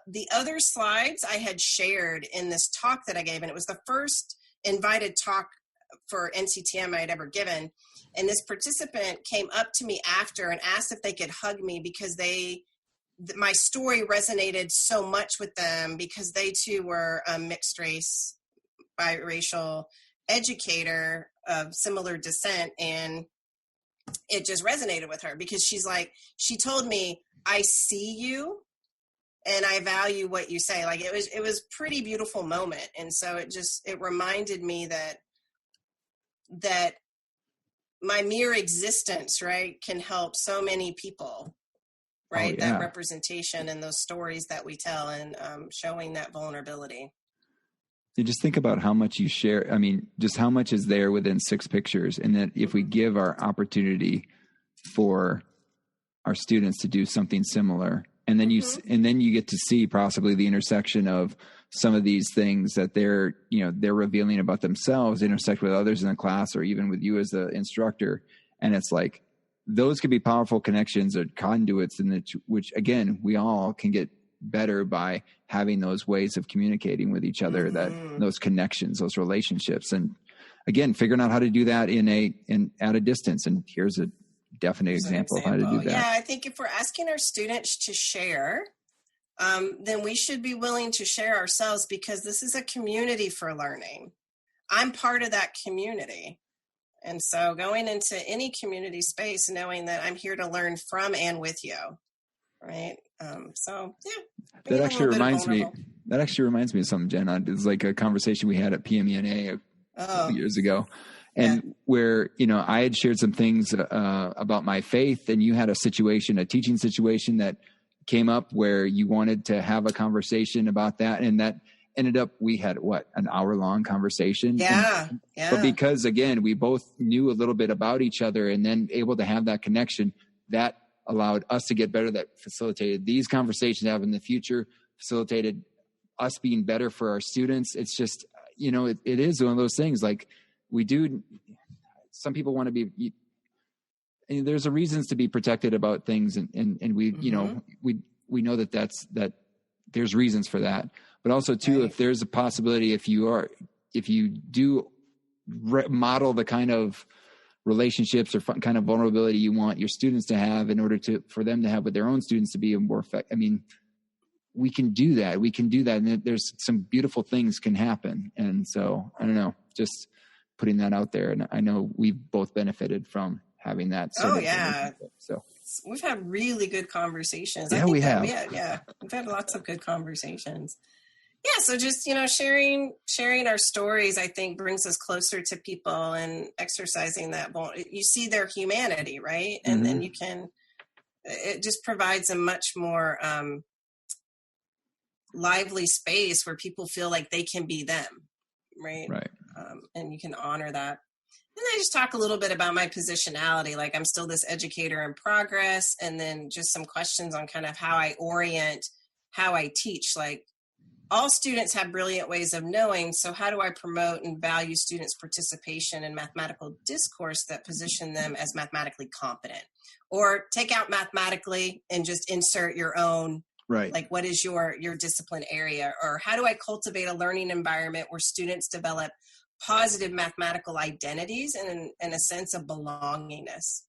the other slides I had shared in this talk that I gave, and it was the first invited talk for NCTM I had ever given. And this participant came up to me after and asked if they could hug me because my story resonated so much with them, because they too were a mixed race, biracial educator of similar descent. And it just resonated with her because she told me, I see you and I value what you say. Like it was pretty beautiful moment. And so it reminded me that my mere existence, right, can help so many people. Right. Oh, yeah. That representation and those stories that we tell, and showing that vulnerability. You just think about how much you share. I mean, just how much is there within 6 pictures. And that if we give our opportunity for our students to do something similar, and then you get to see possibly the intersection of some of these things that they're revealing about themselves intersect with others in the class, or even with you as the instructor. And it's like, those could be powerful connections or conduits which again, we all can get better by having those ways of communicating with each other, that those connections, those relationships. And again, figuring out how to do that at a distance. And here's a definite example of how to do that. Yeah. I think if we're asking our students to share, then we should be willing to share ourselves, because this is a community for learning. I'm part of that community. And so going into any community space, knowing that I'm here to learn from and with you, right? That actually reminds me of something, Jen. It's like a conversation we had at PMENA a couple years ago, and where I had shared some things about my faith, and you had a teaching situation that came up where you wanted to have a conversation about that, and that ended up, we had an hour-long conversation. Yeah. But because again, we both knew a little bit about each other, and then able to have that connection, that allowed us to get better. That facilitated these conversations have in the future, facilitated us being better for our students. It's just, it is one of those things. Like some people want to be, there's a reasons to be protected about things. And we, we know that there's reasons for that. But also too, right, if there's a possibility, if you do model the kind of relationships or kind of vulnerability you want your students to have in order for them to have with their own students to be more effective. I mean, we can do that. And there's some beautiful things can happen. And so I don't know, just putting that out there. And I know we've both benefited from having that. So we've had really good conversations. Yeah, we have. We've had lots of good conversations. Yeah, so just, sharing our stories, I think, brings us closer to people, and exercising that. You see their humanity, right? And then it just provides a much more lively space where people feel like they can be them, right? Right. And you can honor that. And I just talk a little bit about my positionality, like I'm still this educator in progress, and then just some questions on kind of how I orient how I teach. Like, all students have brilliant ways of knowing, so how do I promote and value students' participation in mathematical discourse that position them as mathematically competent? Or take out mathematically and just insert your own, right? Like, what is your discipline area? Or how do I cultivate a learning environment where students develop positive mathematical identities and a sense of belongingness?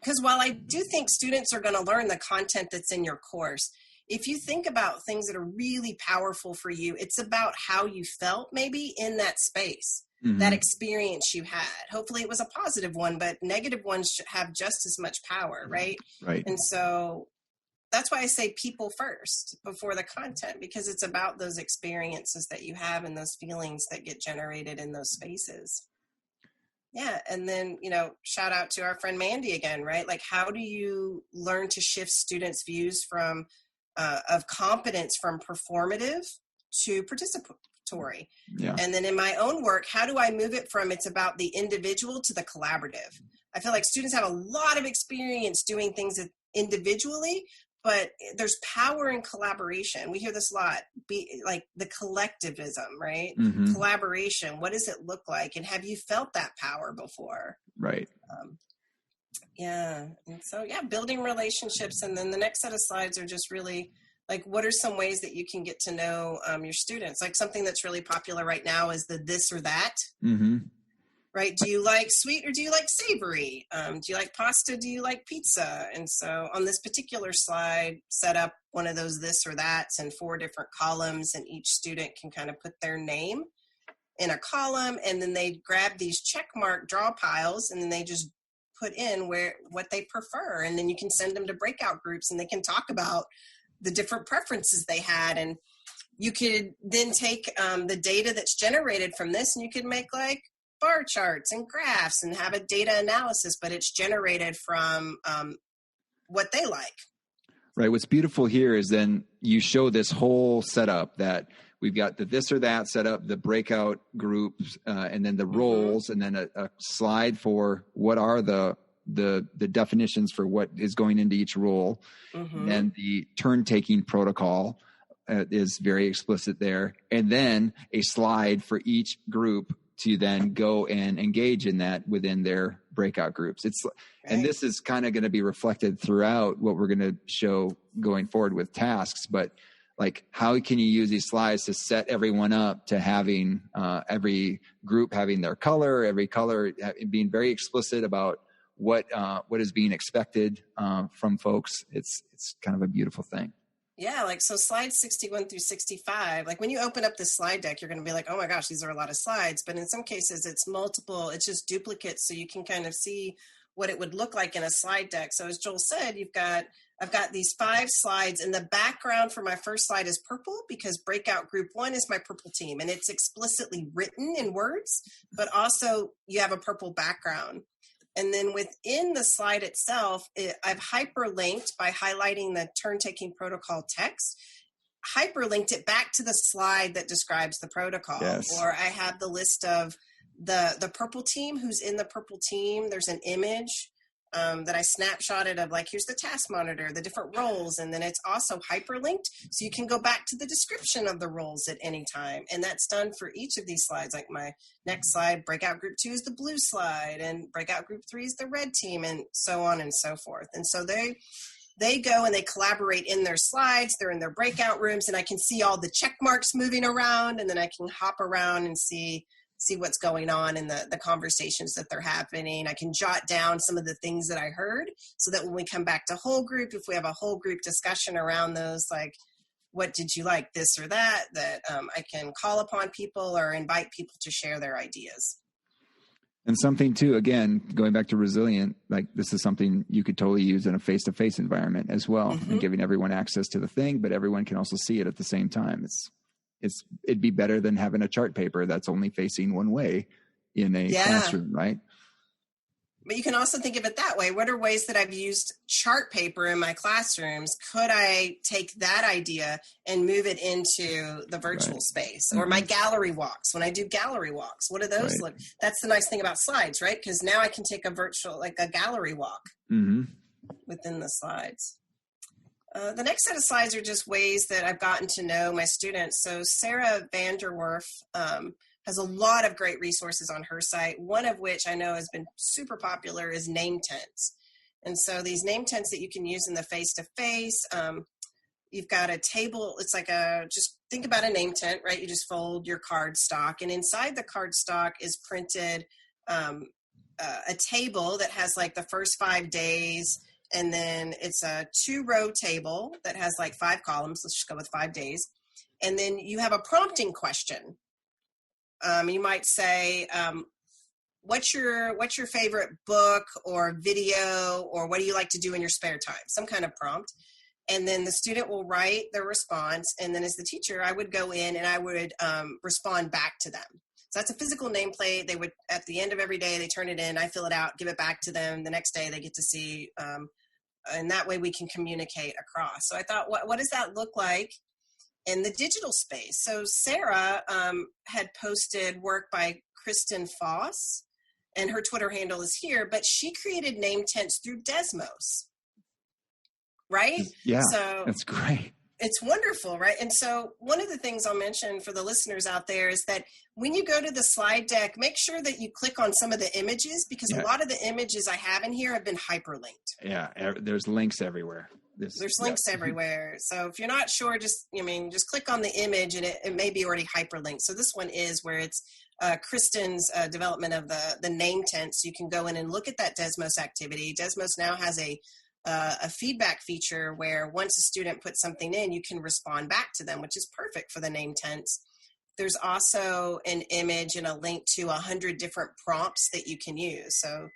Because while I do think students are going to learn the content that's in your course, if you think about things that are really powerful for you, it's about how you felt maybe in that space, that experience you had. Hopefully it was a positive one, but negative ones should have just as much power, right? Right. And so that's why I say people first before the content, because it's about those experiences that you have and those feelings that get generated in those spaces. Yeah. And then, shout out to our friend Mandy again, right? Like, how do you learn to shift students' views from of competence from performative to participatory? Yeah. And then in my own work, how do I move it from it's about the individual to the collaborative? I feel like students have a lot of experience doing things individually, but there's power in collaboration. We hear this a lot, be like the collectivism, right? Collaboration. What does it look like? And have you felt that power before? Right. Yeah. And so, building relationships. And then the next set of slides are just really like, what are some ways that you can get to know your students? Like, something that's really popular right now is the this or that. Right? Do you like sweet or do you like savory? Do you like pasta? Do you like pizza? And so on this particular slide, set up one of those this or that's in 4 different columns, and each student can kind of put their name in a column, and then they grab these check mark draw piles, and then they just put in what they prefer. And then you can send them to breakout groups, and they can talk about the different preferences they had. And you could then take the data that's generated from this, and you could make like bar charts and graphs and have a data analysis, but it's generated from what they like. Right. What's beautiful here is then you show this whole setup that we've got the this or that setup, the breakout groups, and then the roles, and then a slide for what are the definitions for what is going into each role. And the turn-taking protocol is very explicit there. And then a slide for each group to then go and engage in that within their breakout groups. And this is kind of going to be reflected throughout what we're going to show going forward with tasks, but like, how can you use these slides to set everyone up to having every group having their color, every color being very explicit about what is being expected from folks. It's kind of a beautiful thing. Yeah, like, so slides 61 through 65, like when you open up this slide deck, you're going to be like, oh my gosh, these are a lot of slides. But in some cases, it's multiple, it's just duplicates. So you can kind of see what it would look like in a slide deck. So as Joel said, I've got these 5 slides, and the background for my first slide is purple because breakout group 1 is my purple team, and it's explicitly written in words, but also you have a purple background. And then within the slide itself, I've hyperlinked by highlighting the turn-taking protocol text, hyperlinked it back to the slide that describes the protocol. Yes. Or I have the list of the purple team, who's in the purple team. There's an image that I snapshotted of, like, here's the task monitor, the different roles, and then it's also hyperlinked, so you can go back to the description of the roles at any time. And that's done for each of these slides. Like my next slide, breakout group 2 is the blue slide, and breakout group 3 is the red team, and so on and so forth. And so they go and they collaborate in their slides, they're in their breakout rooms, and I can see all the check marks moving around, and then I can hop around and see what's going on in the conversations that they're happening. I can jot down some of the things that I heard so that when we come back to whole group, if we have a whole group discussion around those, like, what did you like, this or that I can call upon people or invite people to share their ideas. And something too, again, going back to resilient, like this is something you could totally use in a face-to-face environment as well, and giving everyone access to the thing, but everyone can also see it at the same time. It'd be better than having a chart paper that's only facing one way in a classroom, right? But you can also think of it that way. What are ways that I've used chart paper in my classrooms? Could I take that idea and move it into the virtual space? Or my gallery walks, when I do gallery walks, what do those look? That's the nice thing about slides, right? Because now I can take a virtual, like a gallery walk within the slides. The next set of slides are just ways that I've gotten to know my students. So Sarah Vanderwerf has a lot of great resources on her site, one of which I know has been super popular is name tents. And so these name tents that you can use in the face-to-face, you've got a table, it's like just think about a name tent, right? You just fold your card stock, and inside the card stock is printed a table that has like the first 5 days, and then it's a 2-row table that has like 5 columns. Let's just go with 5 days. And then you have a prompting question. You might say, what's your favorite book or video, or what do you like to do in your spare time? Some kind of prompt. And then the student will write their response. And then as the teacher, I would go in and I would respond back to them. So that's a physical nameplate. They would, at the end of every day, they turn it in, I fill it out, give it back to them. The next day they get to see, and that way we can communicate across. So I thought, what does that look like in the digital space? So Sarah had posted work by Kristen Foss, and her Twitter handle is here, but she created name tents through Desmos, right? Yeah, so that's great. It's wonderful, right? And so one of the things I'll mention for the listeners out there is that when you go to the slide deck, make sure that you click on some of the images, because a lot of the images I have in here have been hyperlinked. Yeah, there's links everywhere. There's links everywhere. So if you're not sure, just click on the image and it may be already hyperlinked. So this one is where it's Kristen's development of the name tent. So you can go in and look at that Desmos activity. Desmos now has a feedback feature where once a student puts something in, you can respond back to them, which is perfect for the name tents. There's also an image and a link to 100 different prompts that you can use. So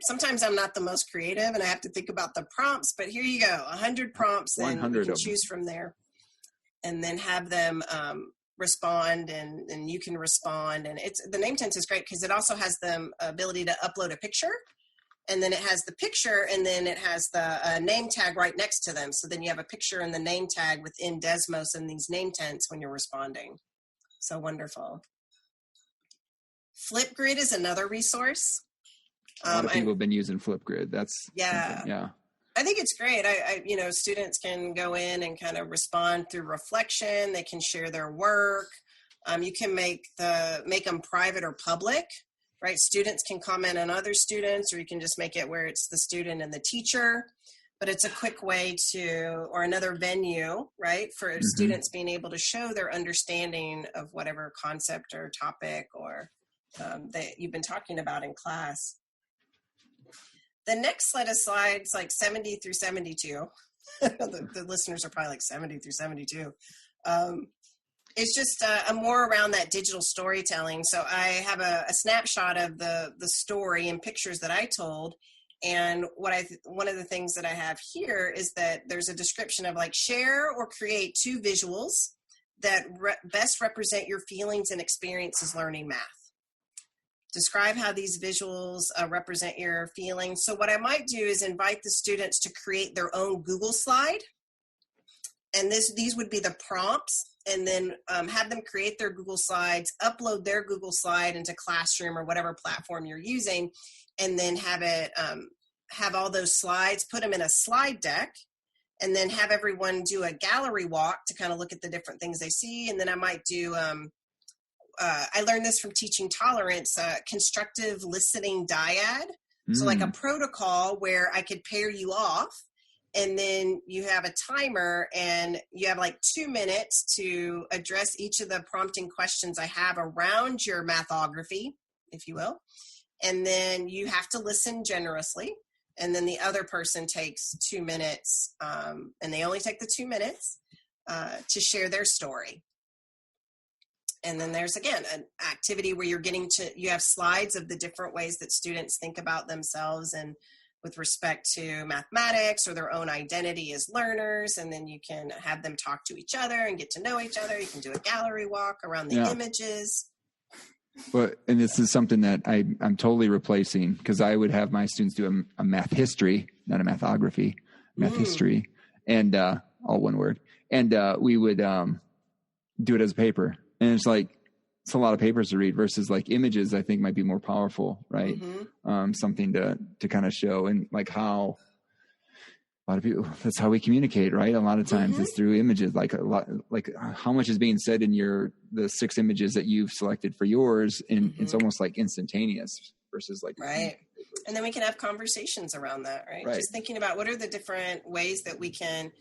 sometimes I'm not the most creative and I have to think about the prompts, but here you go, 100 prompts, and you can choose from there and then have them respond, and you can respond. And the name tent is great because it also has the ability to upload a picture, and then it has the picture, and then it has the name tag right next to them. So then you have a picture and the name tag within Desmos and these name tents when you're responding. So wonderful. Flipgrid is another resource. A lot of people have been using Flipgrid. That's yeah. I think it's great. Students can go in and kind of respond through reflection. They can share their work. You can make them private or public, right? Students can comment on other students, or you can just make it where it's the student and the teacher. But it's a quick way or another venue, right, for students being able to show their understanding of whatever concept or topic or that you've been talking about in class. The next set of slides, like 70 through 72, the listeners are probably like 70 through 72. It's just more around that digital storytelling. So I have a snapshot of the story and pictures that I told. And one of the things that I have here is that there's a description of like share or create 2 visuals that best represent your feelings and experiences learning math. Describe how these visuals represent your feelings. So what I might do is invite the students to create their own Google slide. And these would be the prompts, and then have them create their Google slides, upload their Google slide into Classroom or whatever platform you're using, and then have all those slides, put them in a slide deck, and then have everyone do a gallery walk to kind of look at the different things they see. And then I might do, I learned this from teaching tolerance, constructive listening dyad. So like a protocol where I could pair you off, and then you have a timer and you have like 2 minutes to address each of the prompting questions I have around your mathography, if you will. And then you have to listen generously. And then the other person takes 2 minutes, and they only take the 2 minutes to share their story. And then there's, again, an activity where you have slides of the different ways that students think about themselves and with respect to mathematics or their own identity as learners. And then you can have them talk to each other and get to know each other. You can do a gallery walk around the images. But, and this is something that I'm totally replacing, because I would have my students do a math history, not a mathography, math history, and all one word. And we would do it as a paper. And it's like, it's a lot of papers to read versus like images, I think might be more powerful, right? Something to kind of show, and like how a lot of people, that's how we communicate, right? A lot of times it's through images, like how much is being said in the 6 images that you've selected for yours. And it's almost like instantaneous versus like, right. And then we can have conversations around that, right? Just thinking about what are the different ways that we can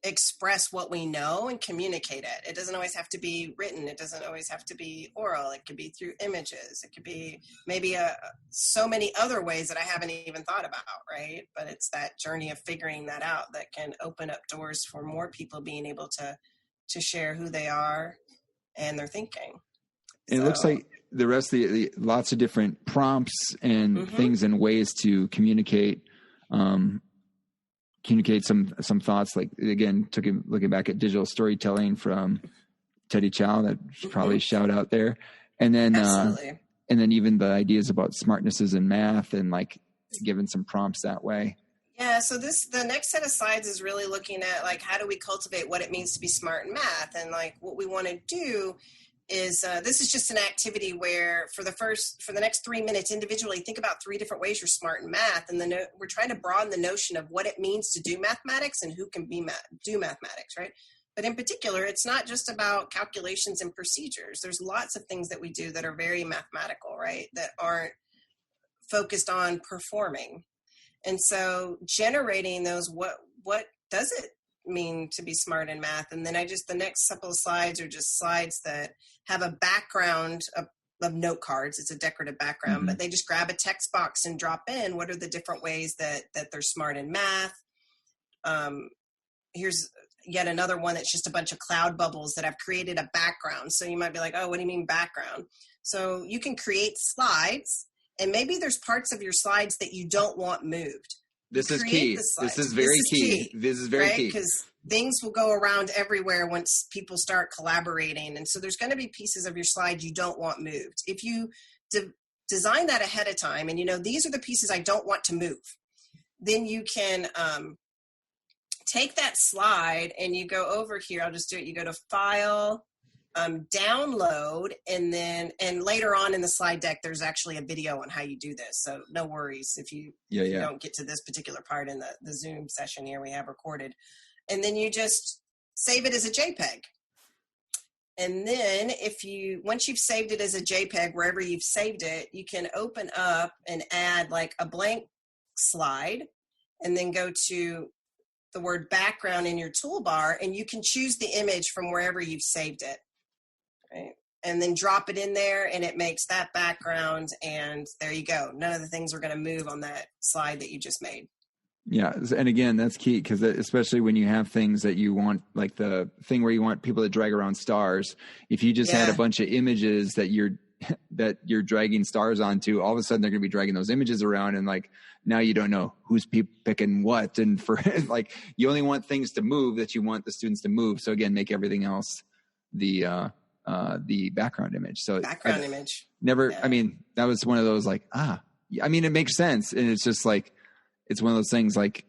express what we know and communicate it. It doesn't always have to be written. It doesn't always have to be oral. It could be through images. It could be maybe so many other ways that I haven't even thought about, right? But it's that journey of figuring that out that can open up doors for more people being able to share who they are and their thinking. And it looks like the rest of the lots of different prompts and things and ways to communicate some thoughts. Like, again, looking back at digital storytelling from Teddy Chow, that should probably shout out there. And then, and then even the ideas about smartnesses in math and like giving some prompts that way. Yeah. So the next set of slides is really looking at like, how do we cultivate what it means to be smart in math? And like, what we want to do is this is just an activity where for the next 3 minutes individually, think about 3 different ways you're smart in math. And then we're trying to broaden the notion of what it means to do mathematics and who can do mathematics, right? But in particular, it's not just about calculations and procedures. There's lots of things that we do that are very mathematical, right? That aren't focused on performing. And so generating those, what does it mean to be smart in math? And then the next couple of slides are just slides that have a background of note cards. It's a decorative background, but they just grab a text box and drop in what are the different ways that they're smart in math. Here's yet another one that's just a bunch of cloud bubbles that have created a background. So you might be like, oh, what do you mean background? So you can create slides, and maybe there's parts of your slides that you don't want moved. This is key. This is very key. This is very key. Because things will go around everywhere once people start collaborating. And so there's going to be pieces of your slide you don't want moved. If you design that ahead of time and these are the pieces I don't want to move, then you can take that slide and you go over here. I'll just do it. You go to File, download, and later on in the slide deck, there's actually a video on how you do this. So no worries if you don't get to this particular part in the Zoom session here we have recorded. And then you just save it as a JPEG. And then once you've saved it as a JPEG, wherever you've saved it, you can open up and add like a blank slide and then go to the word background in your toolbar, and you can choose the image from wherever you've saved it. Right? And then drop it in there and it makes that background, and there you go. None of the things are going to move on that slide that you just made. Yeah. And again, that's key, because especially when you have things that you want, like the thing where you want people to drag around stars, if you just had a bunch of images that you're dragging stars onto, all of a sudden they're going to be dragging those images around, and like now you don't know who's picking what. And for like, you only want things to move that you want the students to move. So again, make everything else the background image. So image. I mean, that was one of those like, I mean, it makes sense. And it's just like, it's one of those things like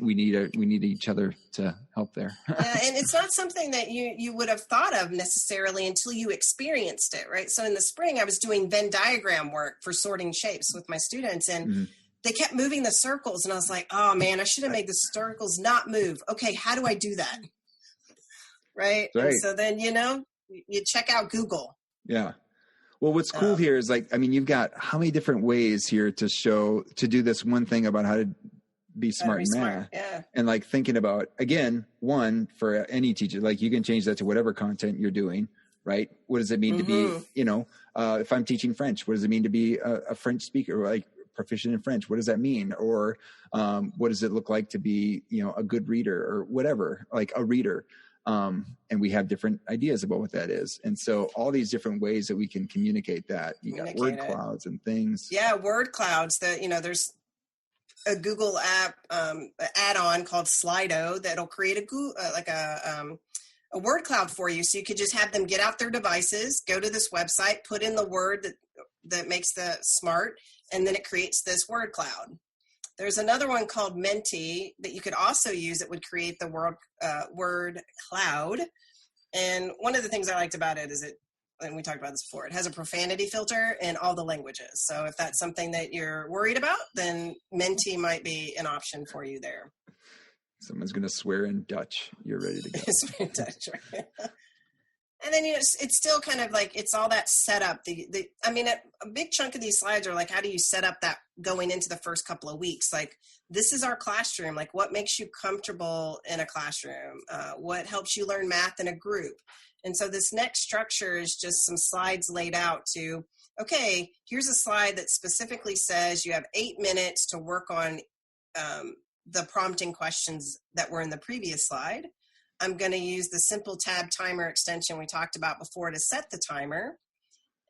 we need each other to help there. And it's not something that you would have thought of necessarily until you experienced it. Right. So in the spring, I was doing Venn diagram work for sorting shapes with my students, and they kept moving the circles. And I was like, oh man, I should have made the circles not move. Okay. How do I do that? Right. And so then, you check out Google. Yeah. Well, what's cool here is like, I mean, you've got how many different ways here to do this one thing about how to be smart in math. Yeah. And like thinking about, again, one for any teacher, like you can change that to whatever content you're doing, right? What does it mean to be, if I'm teaching French, what does it mean to be a French speaker, like proficient in French? What does that mean? Or what does it look like to be, a good reader or whatever, like a reader? And we have different ideas about what that is. And so all these different ways that we can communicate that, you got word clouds and things. Yeah. Word clouds that, there's a Google app, add-on called Slido that'll create a a word cloud for you. So you could just have them get out their devices, go to this website, put in the word that makes the smart, and then it creates this word cloud. There's another one called Menti that you could also use that would create the word cloud. And one of the things I liked about it is and we talked about this before, it has a profanity filter in all the languages. So if that's something that you're worried about, then Menti might be an option for you there. Someone's going to swear in Dutch. You're ready to go. Swear in Dutch, right? And then, it's still kind of like, it's all that setup. I mean, a big chunk of these slides are like, how do you set up that going into the first couple of weeks? Like, this is our classroom. Like, what makes you comfortable in a classroom? What helps you learn math in a group? And so this next structure is just some slides laid out to, okay, here's a slide that specifically says you have 8 minutes to work on the prompting questions that were in the previous slide. I'm going to use the simple tab timer extension we talked about before to set the timer.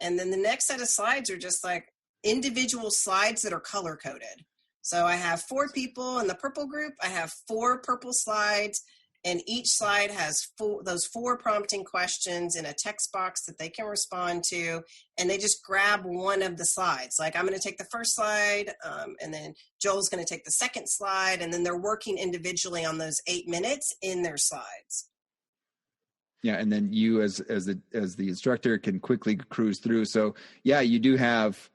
And then the next set of slides are just like individual slides that are color coded. So I have 4 people in the purple group. I have 4 purple slides, and each slide has those 4 prompting questions in a text box that they can respond to. And they just grab one of the slides. Like, I'm going to take the first slide, and then Joel's going to take the second slide, and then they're working individually on those 8 minutes in their slides. Yeah, and then you as the instructor can quickly cruise through. So yeah, you do have,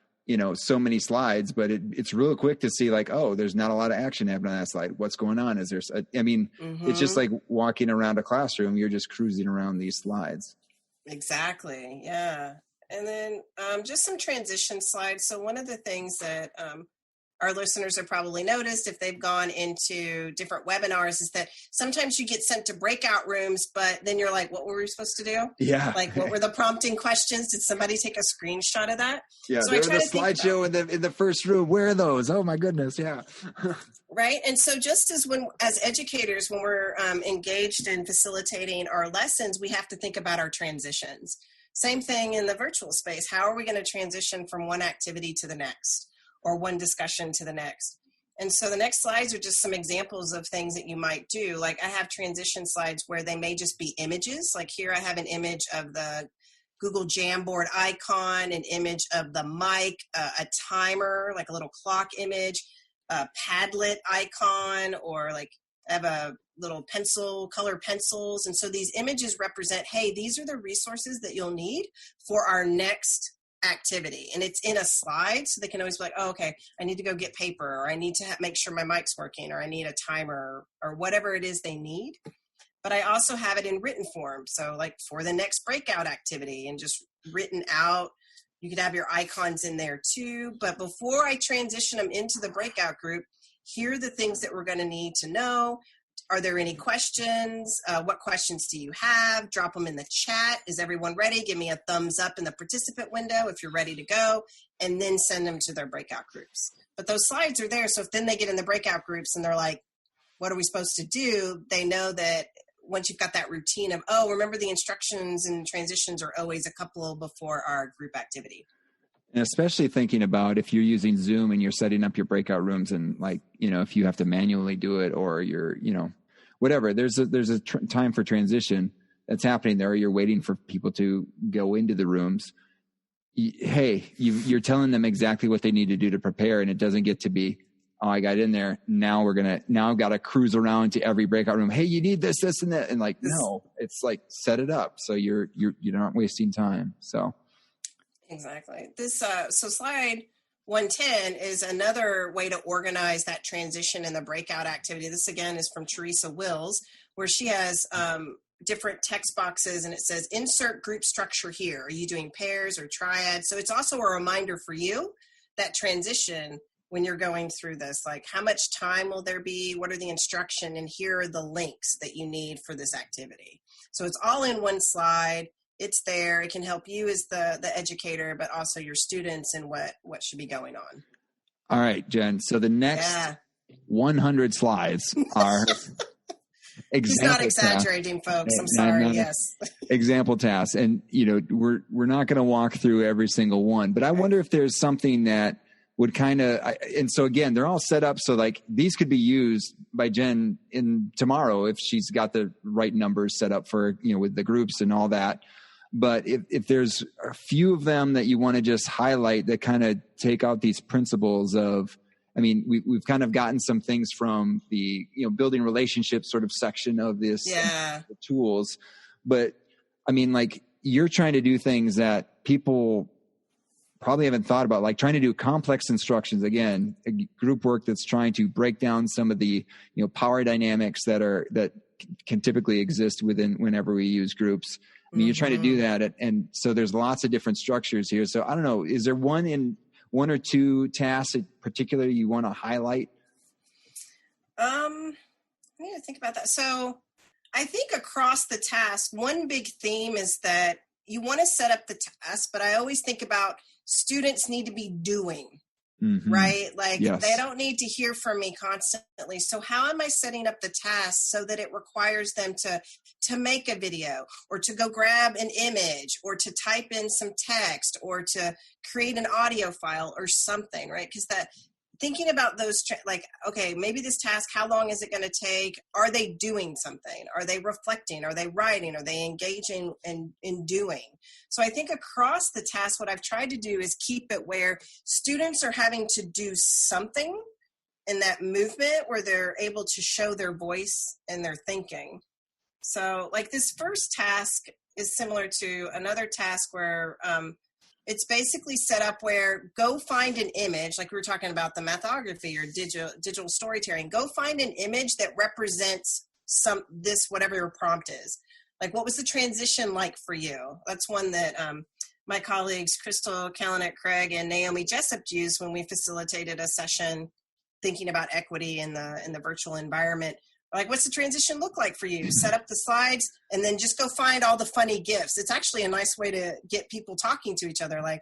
so many slides, but it's real quick to see like, oh, there's not a lot of action happening on that slide. What's going on? Is there? It's just like walking around a classroom. You're just cruising around these slides. Exactly. Yeah. And then just some transition slides. So one of the things that our listeners have probably noticed if they've gone into different webinars is that sometimes you get sent to breakout rooms, but then you're like, what were we supposed to do? Yeah. Like, what were the prompting questions? Did somebody take a screenshot of that? Yeah. So there was a slideshow in the first room. Where are those? Oh my goodness. Yeah. Right. And so just as educators, when we're engaged in facilitating our lessons, we have to think about our transitions. Same thing in the virtual space. How are we going to transition from one activity to the next, or one discussion to the next? And so the next slides are just some examples of things that you might do. Like, I have transition slides where they may just be images. Like, here I have an image of the Google Jamboard icon, an image of the mic, a timer, like a little clock image, a Padlet icon, or like I have a little color pencils. And so these images represent, hey, these are the resources that you'll need for our next activity. And it's in a slide, so they can always be like, oh, okay, I need to go get paper, or I need to make sure my mic's working, or I need a timer, or whatever it is they need. But I also have it in written form. So like for the next breakout activity, and just written out, you could have your icons in there too. But before I transition them into the breakout group, here are the things that we're going to need to know. Are there any questions? What questions do you have? Drop them in the chat. Is everyone ready? Give me a thumbs up in the participant window if you're ready to go, and then send them to their breakout groups. But those slides are there, so if then they get in the breakout groups and they're like, what are we supposed to do? They know that once you've got that routine of, oh, remember the instructions and transitions are always a couple before our group activity. And especially thinking about if you're using Zoom and you're setting up your breakout rooms, and like, if you have to manually do it, or you're, whatever, there's a time for transition that's happening there. You're waiting for people to go into the rooms. You're telling them exactly what they need to do to prepare. And it doesn't get to be, oh, I got in there. Now I've got to cruise around to every breakout room. Hey, you need this, and that. And like, no, it's like, set it up. So you're not wasting time. So. Exactly. This so slide 110 is another way to organize that transition in the breakout activity. This again is from Teresa Wills, where she has different text boxes, and it says insert group structure here. Are you doing pairs or triads? So it's also a reminder for you that transition when you're going through this, like how much time will there be? What are the instruction? And here are the links that you need for this activity. So it's all in one slide. It's there. It can help you as the educator, but also your students and what should be going on. All right, Jen. So the next 100 slides are example. He's not exaggerating, folks. I'm sorry. No. Yes. Example tasks. And, we're not going to walk through every single one, but I wonder if there's something that would kind of, and so again, they're all set up so like these could be used by Jen in tomorrow if she's got the right numbers set up for, with the groups and all that. But if there's a few of them that you want to just highlight that kind of take out these principles of, I mean, we've kind of gotten some things from the, building relationships sort of section of this the tools, but I mean, like you're trying to do things that people probably haven't thought about, like trying to do complex instructions, again, group work that's trying to break down some of the, power dynamics that can typically exist whenever we use groups. I mean, you're trying to do that. And so there's lots of different structures here. So I don't know, is there one or two tasks in particular you want to highlight? I need to think about that. So I think across the task, one big theme is that you want to set up the task, but I always think about students need to be doing, right? Like they don't need to hear from me constantly. So how am I setting up the task so that it requires them to make a video or to go grab an image or to type in some text or to create an audio file or something, right? Because thinking about those, like, okay, maybe this task, how long is it going to take? Are they doing something? Are they reflecting? Are they writing? Are they engaging in doing? So I think across the task, what I've tried to do is keep it where students are having to do something in that movement where they're able to show their voice and their thinking. So like this first task is similar to another task where, it's basically set up where go find an image, like we were talking about the mathography or digital storytelling. Go find an image that represents whatever your prompt is. Like, what was the transition like for you? That's one that my colleagues Crystal Kalanick-Craig and Naomi Jessup used when we facilitated a session thinking about equity in the virtual environment. Like, what's the transition look like for you? Set up the slides and then just go find all the funny GIFs. It's actually a nice way to get people talking to each other. Like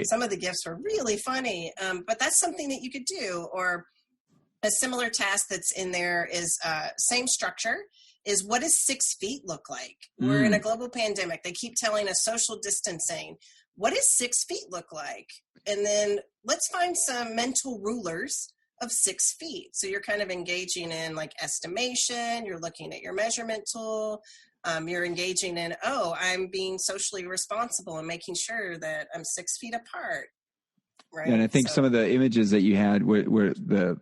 some of the GIFs were really funny, but that's something that you could do. Or a similar task that's in there is same structure is what does 6 feet look like? We're in a global pandemic. They keep telling us social distancing. What does 6 feet look like? And then let's find some mental rulers of 6 feet. So you're kind of engaging in like estimation, you're looking at your measurement tool, you're engaging in, I'm being socially responsible and making sure that I'm 6 feet apart. Right. And I think some of the images that you had were the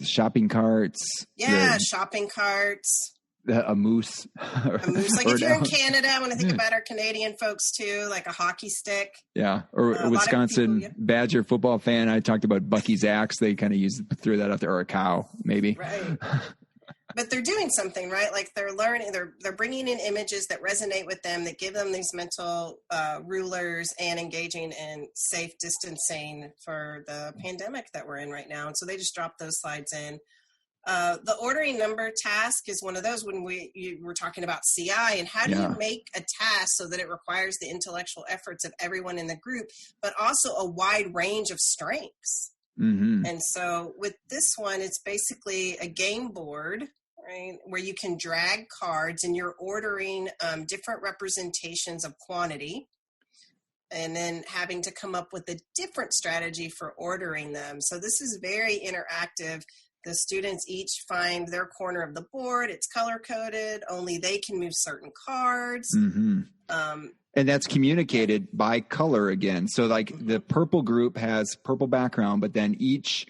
shopping carts. Yeah, shopping carts. A moose. A moose. Like if you're in Canada, I want to think about our Canadian folks too, like a hockey stick. Yeah. Or a Wisconsin Badger football fan. I talked about Bucky's axe. They kind of threw that out there, or a cow, maybe. Right. But they're doing something, right? Like they're learning, they're bringing in images that resonate with them, that give them these mental rulers and engaging in safe distancing for the pandemic that we're in right now. And so they just drop those slides in. The ordering number task is one of those when you were talking about CI and how do you make a task so that it requires the intellectual efforts of everyone in the group, but also a wide range of strengths. And so with this one, it's basically a game board, right, where you can drag cards and you're ordering different representations of quantity and then having to come up with a different strategy for ordering them. So this is very interactive. The students each find their corner of the board. It's color-coded. Only they can move certain cards. And that's communicated by color again. So like the purple group has purple background, but then each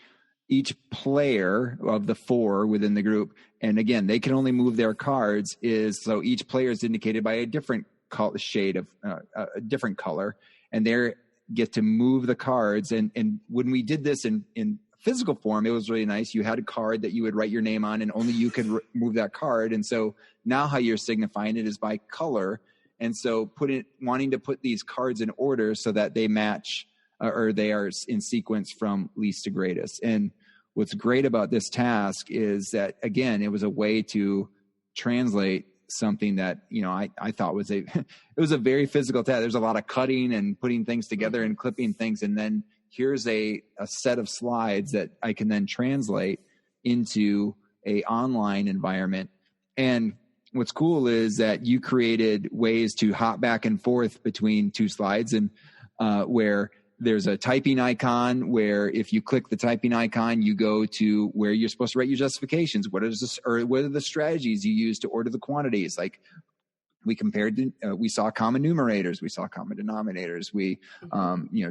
player of the 4 within the group, and again, they can only move their cards, so each player is indicated by a different shade of a different color, and they get to move the cards. And when we did this in physical form, it was really nice. You had a card that you would write your name on, and only you could move that card. And so now how you're signifying it is by color. And so wanting to put these cards in order so that they match or they are in sequence from least to greatest. And what's great about this task is that, again, it was a way to translate something that, I thought was it was a very physical task. There's a lot of cutting and putting things together and clipping things. And then here's a set of slides that I can then translate into a online environment. And what's cool is that you created ways to hop back and forth between 2 slides, and where there's a typing icon where if you click the typing icon, you go to where you're supposed to write your justifications. What are the strategies you use to order the quantities? Like we compared, we saw common numerators, we saw common denominators. We,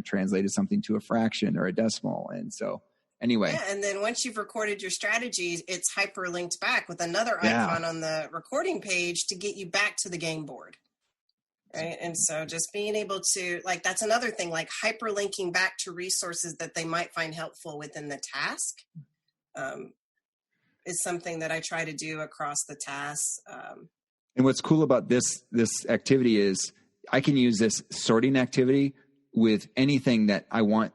translated something to a fraction or a decimal. And so anyway. Yeah, and then once you've recorded your strategies, it's hyperlinked back with another icon on the recording page to get you back to the game board. Right. And so just being able to, like, that's another thing, like hyperlinking back to resources that they might find helpful within the task is something that I try to do across the tasks. And what's cool about this activity is I can use this sorting activity with anything that I want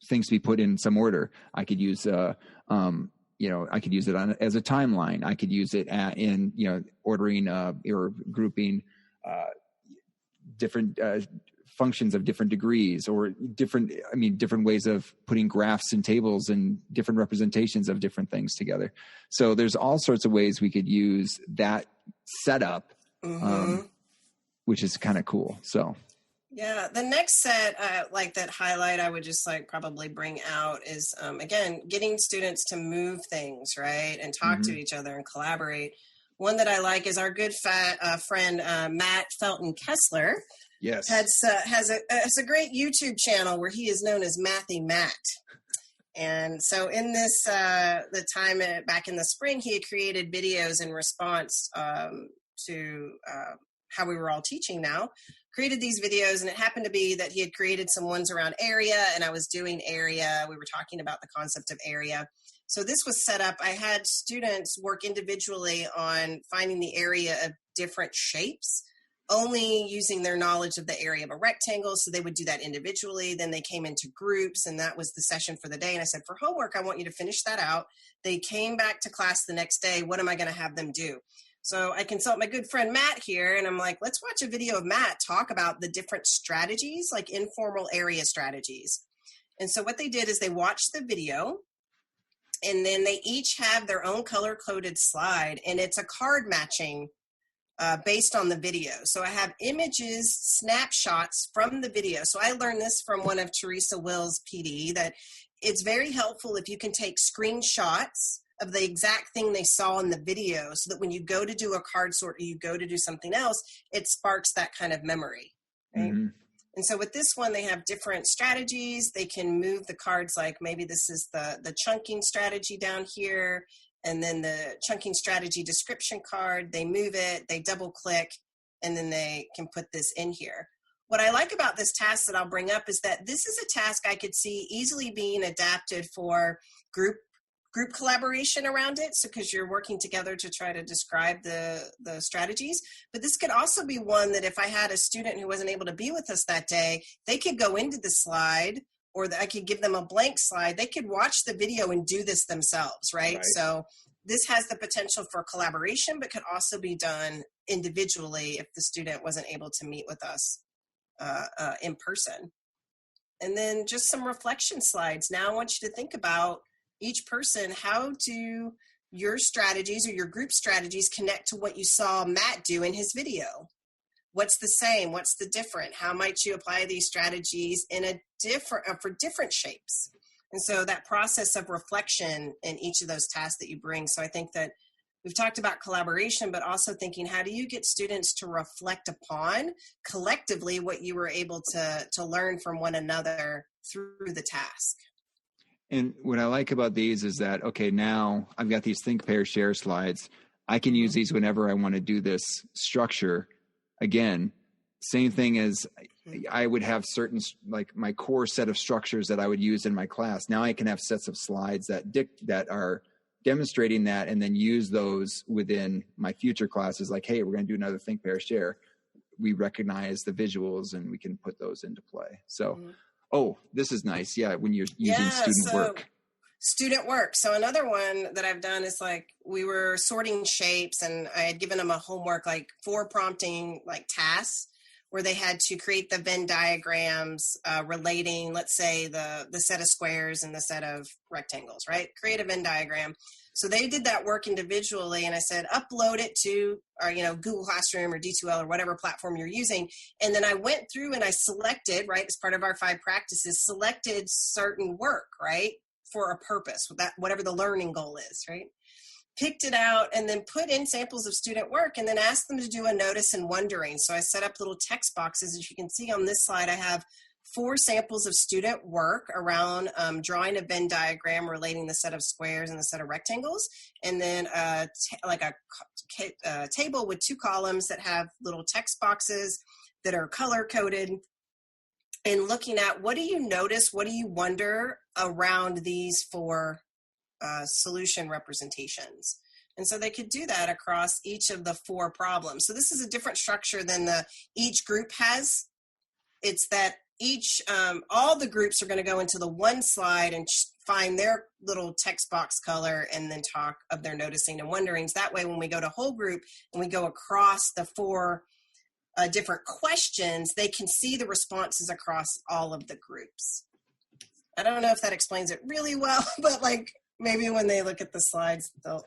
things to be put in some order. I could use, I could use it as a timeline. I could use it in ordering or grouping different functions of different degrees, or different ways of putting graphs and tables and different representations of different things together. So there's all sorts of ways we could use that setup, which is kind of cool. So yeah, the next set, that highlight, I would just probably bring out is, again, getting students to move things, right, and talk to each other and collaborate. One that I like is our good friend, Matt Felton Kessler. Yes. Has a great YouTube channel where he is known as Mathy Matt. And so in this, the time back in the spring, he had created videos in response to how we were all teaching now. Created these videos, and it happened to be that he had created some ones around area, and I was doing area. We were talking about the concept of area. So this was set up. I had students work individually on finding the area of different shapes, only using their knowledge of the area of a rectangle. So they would do that individually. Then they came into groups, and that was the session for the day. And I said, for homework, I want you to finish that out. They came back to class the next day. What am I going to have them do? So I consult my good friend Matt here, and I'm like, let's watch a video of Matt talk about the different strategies, like informal area strategies. And so what they did is they watched the video, and then they each have their own color-coded slide, and it's a card matching based on the video. So I have images, snapshots from the video. So I learned this from one of Teresa Will's PD, that it's very helpful if you can take screenshots of the exact thing they saw in the video, so that when you go to do a card sort or you go to do something else, it sparks that kind of memory. Right? And so with this one, they have different strategies. They can move the cards, like maybe this is the chunking strategy down here, and then the chunking strategy description card. They move it, they double click, and then they can put this in here. What I like about this task that I'll bring up is that this is a task I could see easily being adapted for group collaboration around it. So because you're working together to try to describe the strategies, but this could also be one that if I had a student who wasn't able to be with us that day, they could go into the slide, or I could give them a blank slide. They could watch the video and do this themselves, right? So this has the potential for collaboration, but could also be done individually if the student wasn't able to meet with us in person. And then just some reflection slides. Now I want you to think about each person. How do your strategies or your group strategies connect to what you saw Matt do in his video? What's the same? What's the different? How might you apply these strategies in a different for different shapes? And so that process of reflection in each of those tasks that you bring. So I think that we've talked about collaboration, but also thinking, how do you get students to reflect upon collectively what you were able to learn from one another through the task? And what I like about these is that, okay, now I've got these think, pair, share slides. I can use these whenever I want to do this structure. Again, same thing as I would have certain, like my core set of structures that I would use in my class. Now I can have sets of slides that are demonstrating that, and then use those within my future classes. Like, hey, we're going to do another think, pair, share. We recognize the visuals and we can put those into play. So, oh, this is nice. Yeah, when you're using student work. Student work. So another one that I've done is like we were sorting shapes, and I had given them a homework, like 4 prompting like tasks where they had to create the Venn diagrams relating, let's say, the set of squares and the set of rectangles, right? Create a Venn diagram. So they did that work individually, and I said, upload it to our, Google Classroom or D2L or whatever platform you're using. And then I went through and I selected, right, as part of our 5 practices, selected certain work, right, for a purpose, that whatever the learning goal is, right? Picked it out and then put in samples of student work and then asked them to do a notice and wondering. So I set up little text boxes. As you can see on this slide, I have 4 samples of student work around drawing a Venn diagram relating the set of squares and the set of rectangles, and then a table with 2 columns that have little text boxes that are color coded, and looking at what do you notice, what do you wonder around these 4 solution representations. And so they could do that across each of the 4 problems. So this is a different structure than each group has. It's that all the groups are going to go into the one slide and find their little text box color and then talk of their noticing and wonderings. That way, when we go to whole group and we go across the 4 different questions, they can see the responses across all of the groups. I don't know if that explains it really well, but maybe when they look at the slides, they'll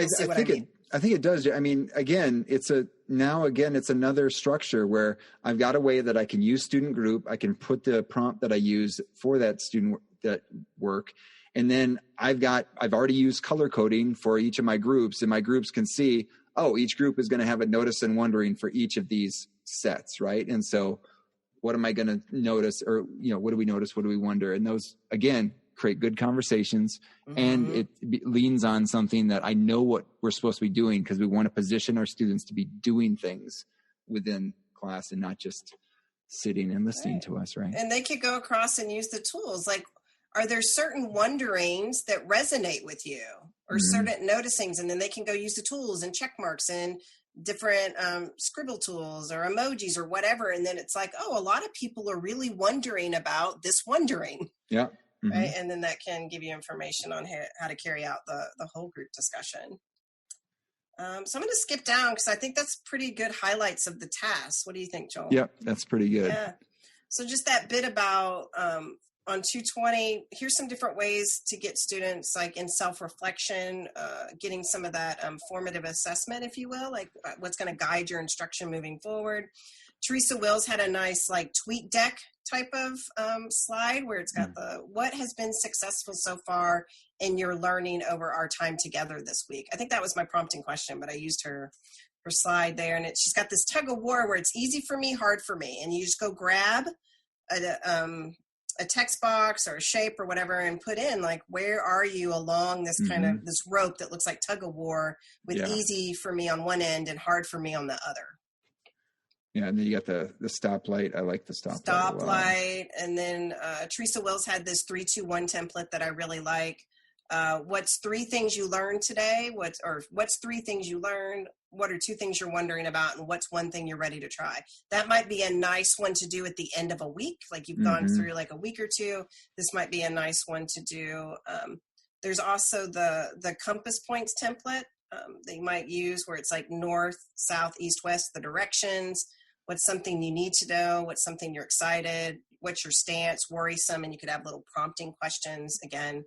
see what I mean. I think it does. I mean, again, it's another structure where I've got a way that I can use student group. I can put the prompt that I use for that student that work. And then I've already used color coding for each of my groups, and my groups can see, each group is going to have a notice and wondering for each of these sets. Right. And so what am I going to notice, or, what do we notice? What do we wonder? And those, again, create good conversations, and it leans on something that I know what we're supposed to be doing, because we want to position our students to be doing things within class and not just sitting and listening to us, right? And they could go across and use the tools. Are there certain wonderings that resonate with you, or certain noticings? And then they can go use the tools and check marks and different scribble tools or emojis or whatever. And then it's a lot of people are really wondering about this wondering. Yeah. Right. And then that can give you information on how to carry out the whole group discussion. So I'm going to skip down because I think that's pretty good highlights of the task. What do you think, Joel? Yep, that's pretty good. Yeah. So just that bit about on 220, here's some different ways to get students in self-reflection, getting some of that formative assessment, if you will, what's going to guide your instruction moving forward. Teresa Wills had a nice tweet deck type of slide where it's got what has been successful so far in your learning over our time together this week. I think that was my prompting question, but I used her slide there, and she's got this tug of war where it's easy for me, hard for me, and you just go grab a text box or a shape or whatever and put in where are you along this kind of this rope that looks like tug of war with easy for me on one end and hard for me on the other. Yeah, and then you got the stoplight. I like the stoplight. And then Teresa Wills had this 3-2-1 template that I really like. What's 3 things you learned today? What's 3 things you learned? What are 2 things you're wondering about? And what's 1 thing you're ready to try? That might be a nice one to do at the end of a week. You've gone through a week or 2. This might be a nice one to do. There's also the compass points template that you might use where it's north, south, east, west, the directions. What's something you need to know? What's something you're excited? What's your stance? Worrisome, and you could have little prompting questions again.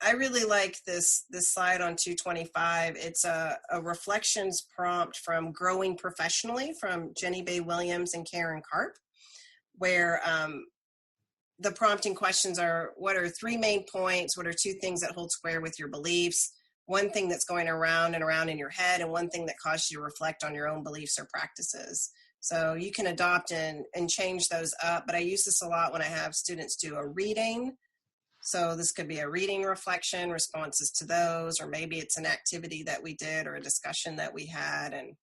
I really like this slide on 225. It's a reflections prompt from Growing Professionally from Jenny Bay Williams and Karen Karp, where the prompting questions are, what are 3 main points? What are 2 things that hold square with your beliefs? 1 thing that's going around and around in your head, and 1 thing that causes you to reflect on your own beliefs or practices. So you can adopt and change those up, but I use this a lot when I have students do a reading. So this could be a reading reflection, responses to those, or maybe it's an activity that we did or a discussion that we had. And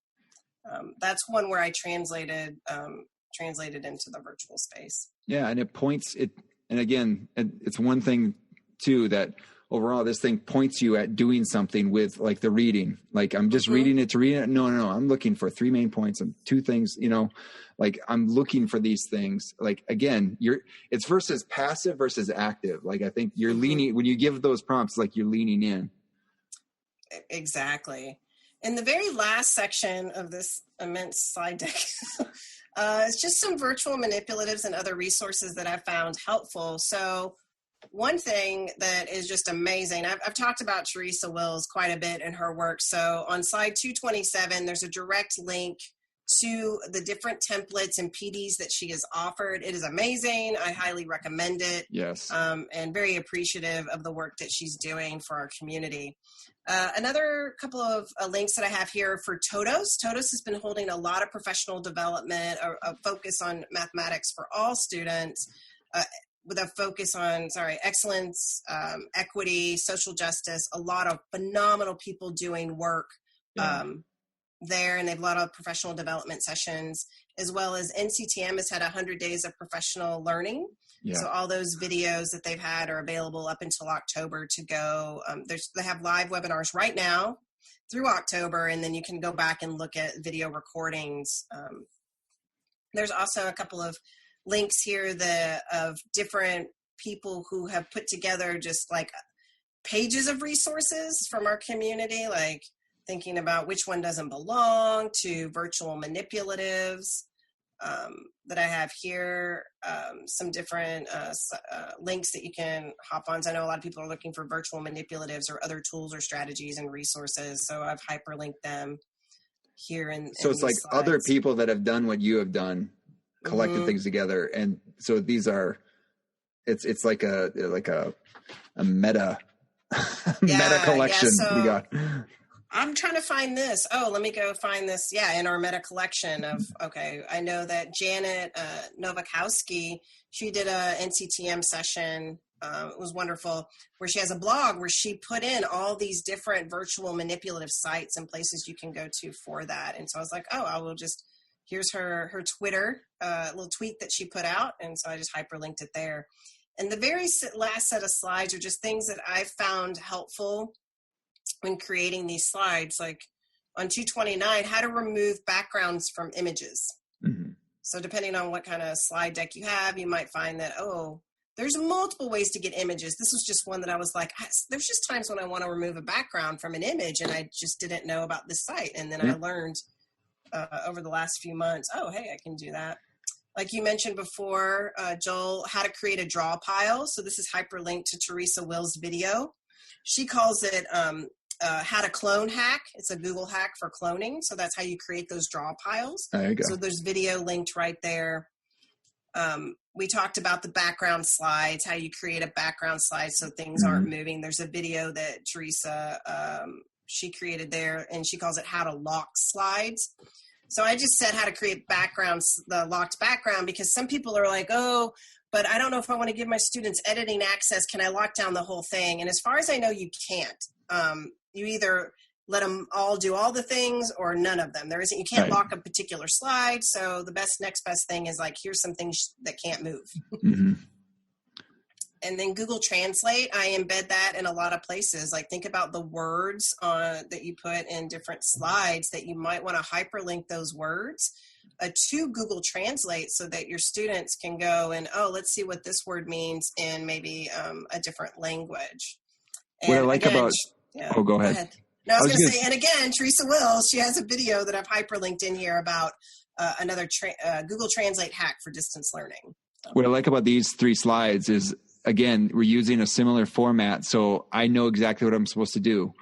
that's one where I translated into the virtual space. Yeah, and and again, it's one thing too that overall this thing points you at doing something with the reading. I'm just reading it to read it. No, I'm looking for 3 main points and 2 things, I'm looking for these things. Again, it's versus passive versus active. I think you're leaning, when you give those prompts, you're leaning in. Exactly. In the very last section of this immense slide deck, it's just some virtual manipulatives and other resources that I found helpful. So one thing that is just amazing, I've talked about Teresa Wills quite a bit in her work. So on slide 227, there's a direct link to the different templates and PDs that she has offered. It is amazing. I highly recommend it. Yes. And very appreciative of the work that she's doing for our community. Another couple of links that I have here for TOTOS. TOTOS has been holding a lot of professional development, a focus on mathematics for all students, with a focus on, excellence, equity, social justice, a lot of phenomenal people doing work there, and they have a lot of professional development sessions, as well as NCTM has had 100 days of professional learning. Yeah. So all those videos that they've had are available up until October to go. They have live webinars right now through October, and then you can go back and look at video recordings. There's also a couple of links here of different people who have put together just like pages of resources from our community, like thinking about which one doesn't belong, to virtual manipulatives that I have here, some different links that you can hop on. So I know a lot of people are looking for virtual manipulatives or other tools or strategies and resources, so I've hyperlinked them here. So it's like slides. Other people that have done what you have done, collected things together, and so these are, it's like a meta meta collection we got. I'm trying to find this. Oh, let me go find this. Yeah, in our meta collection of, I know that Janet Nowakowski, she did a NCTM session. It was wonderful, where she has a blog where she put in all these different virtual manipulative sites and places you can go to for that. And so I was like, I will just, here's her Twitter, little tweet that she put out. And so I just hyperlinked it there. And the very last set of slides are just things that I found helpful when creating these slides, like on 229, how to remove backgrounds from images. Mm-hmm. So depending on what kind of slide deck you have, you might find that, there's multiple ways to get images. This was just one that I was like, there's just times when I want to remove a background from an image, and I just didn't know about this site. And then I learned over the last few months, I can do that. Like you mentioned before, Joel, how to create a draw pile. So this is hyperlinked to Teresa Wills' video. She calls it how to clone hack. It's a Google hack for cloning. So that's how you create those draw piles. There you go. So there's video linked right there. We talked about the background slides, how you create a background slide so things aren't moving. There's a video that Teresa, she created there, and she calls it how to lock slides. So I just said how to create backgrounds, the locked background, because some people are like, but I don't know if I want to give my students editing access. Can I lock down the whole thing? And as far as I know, you can't. You either let them all do all the things or none of them. You can't lock a particular slide. So the next best thing is like, here's some things that can't move. Mm-hmm. And then Google Translate, I embed that in a lot of places. Like think about the words that you put in different slides that you might want to hyperlink those words to Google Translate so that your students can go and, let's see what this word means in maybe a different language. And what I like again, go ahead. No, I was going to say, and again, Teresa Wills, she has a video that I've hyperlinked in here about another Google Translate hack for distance learning. What I like about these 3 slides is, again, we're using a similar format, so I know exactly what I'm supposed to do.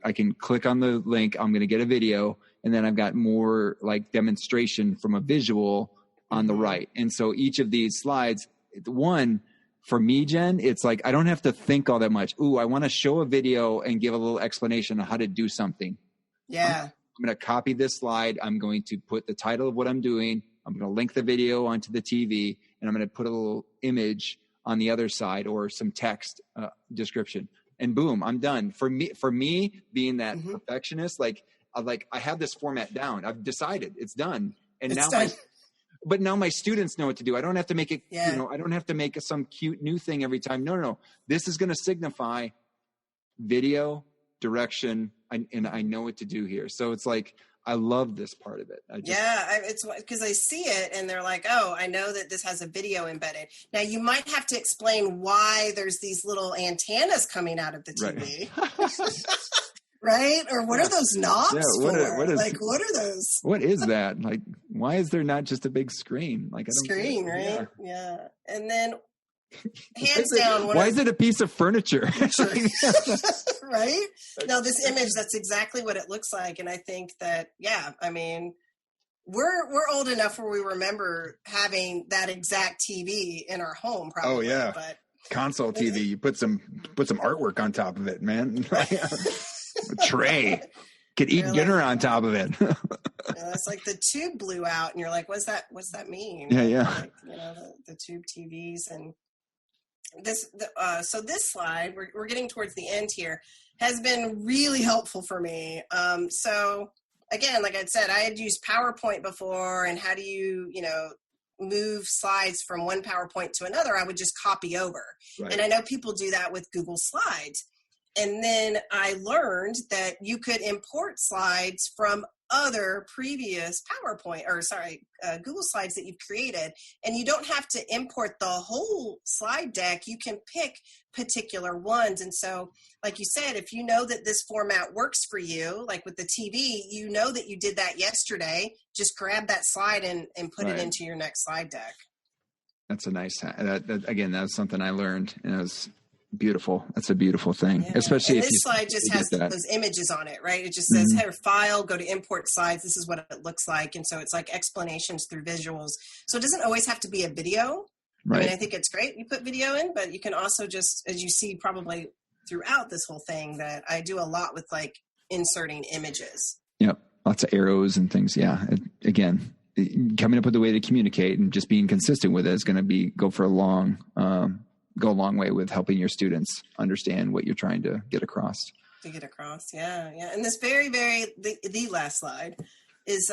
I can click on the link, I'm going to get a video, and then I've got more like demonstration from a visual on the right. And so each of these slides, one, for me, Jen, it's like I don't have to think all that much. I want to show a video and give a little explanation on how to do something. Yeah. I'm going to copy this slide. I'm going to put the title of what I'm doing. I'm going to link the video onto the TV, and I'm going to put a little image on the other side or some text description, and boom, I'm done. For me being that perfectionist, like I have this format down. I've decided it's done. And but now my students know what to do. I don't have to make it, I don't have to make some cute new thing every time. No. This is going to signify video, direction, and I know what to do here. So it's like, I love this part of it. It's because they see it and they're like, I know that this has a video embedded. Now you might have to explain why there's these little antennas coming out of the TV. Right. Right? Or what are those knobs for? What are those? What is that? Like, why is there not just a big screen? Like, screen, right? Yeah. And then hands down. Why is it a piece of furniture? Right? No, this image, that's exactly what it looks like. And I think that, yeah, I mean, we're old enough where we remember having that exact TV in our home, probably. Oh yeah, but console TV. You put some artwork on top of it, man. A tray. Could eat dinner on top of it. It's like the tube blew out, and you're like, "What's that mean?" Yeah. Like, the tube TVs and this. So this slide, we're getting towards the end here, has been really helpful for me. So again, like I said, I had used PowerPoint before, and how do you move slides from one PowerPoint to another? I would just copy over, right. And I know people do that with Google Slides. And then I learned that you could import slides from other previous Google Slides that you've created. And you don't have to import the whole slide deck. You can pick particular ones. And so, like you said, if you know that this format works for you, like with the TV, you know that you did that yesterday, just grab that slide and put it into your next slide deck. That's a nice, again, that was something I learned, and it was beautiful. That's a beautiful thing, especially and if this slide just has those images on it, right? It just says, "Header file, go to import slides. This is what it looks like." And so it's like explanations through visuals. So it doesn't always have to be a video. Right. I mean, I think it's great you put video in, but you can also just, as you see probably throughout this whole thing, that I do a lot with like inserting images. Yep. Lots of arrows and things. Yeah. Again, coming up with a way to communicate and just being consistent with it is going to go a long way with helping your students understand what you're trying to get across. Yeah. And this the last slide is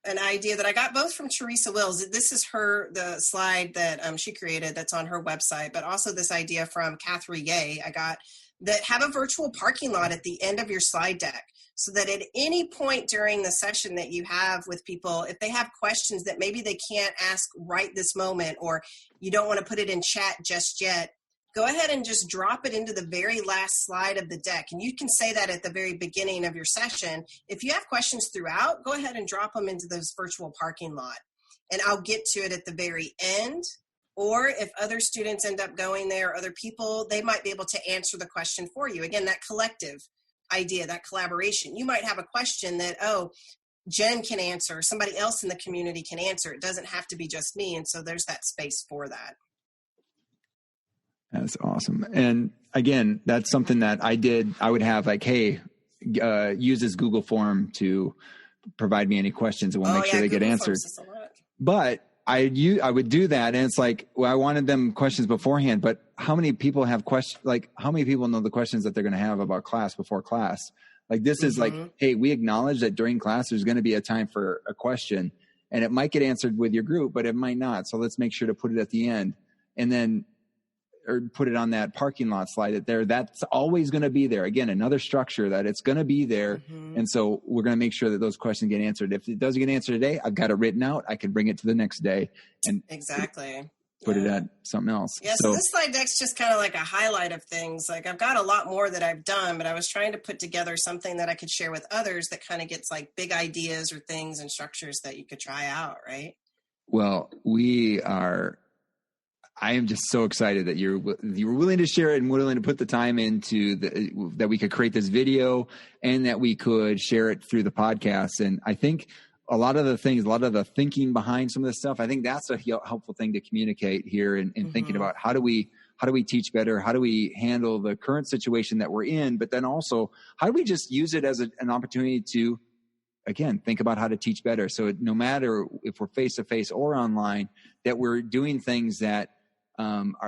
an idea that I got both from Teresa Wills. This is the slide that she created that's on her website, but also this idea from Catherine Ye I got, that have a virtual parking lot at the end of your slide deck, so that at any point during the session that you have with people, if they have questions that maybe they can't ask right this moment, or you don't want to put it in chat just yet, go ahead and just drop it into the very last slide of the deck. And you can say that at the very beginning of your session. If you have questions throughout, go ahead and drop them into this virtual parking lot. And I'll get to it at the very end. Or if other students end up going there, other people, they might be able to answer the question for you. Again, that collective idea, that collaboration. You might have a question that, Jen can answer, somebody else in the community can answer. It doesn't have to be just me. And so there's that space for that. That's awesome. And again, that's something that I did. I would have like, hey, use this Google form to provide me any questions, and we'll make sure they get answered. But I would do that, and it's like, well, I wanted them questions beforehand, but how many people have questions? Like, how many people know the questions that they're going to have about class before class? Like, this is like, hey, we acknowledge that during class there's going to be a time for a question, and it might get answered with your group, but it might not. So let's make sure to put it at the end, and then or put it on that parking lot slide that's always going to be there. Again, another structure that it's going to be there. And so we're going to make sure that those questions get answered. If it doesn't get answered today, I've got it written out. I can bring it to the next day and put it at something else. Yeah. So this slide deck's just kind of like a highlight of things. Like, I've got a lot more that I've done, but I was trying to put together something that I could share with others that kind of gets like big ideas or things and structures that you could try out. Right. Well, I am just so excited that you were willing to share it and willing to put the time into that we could create this video and that we could share it through the podcast. And I think a lot of the thinking behind some of this stuff, I think that's a helpful thing to communicate here in thinking about how do we teach better? How do we handle the current situation that we're in? But then also, how do we just use it as an opportunity to, again, think about how to teach better? So no matter if we're face-to-face or online, that we're doing things that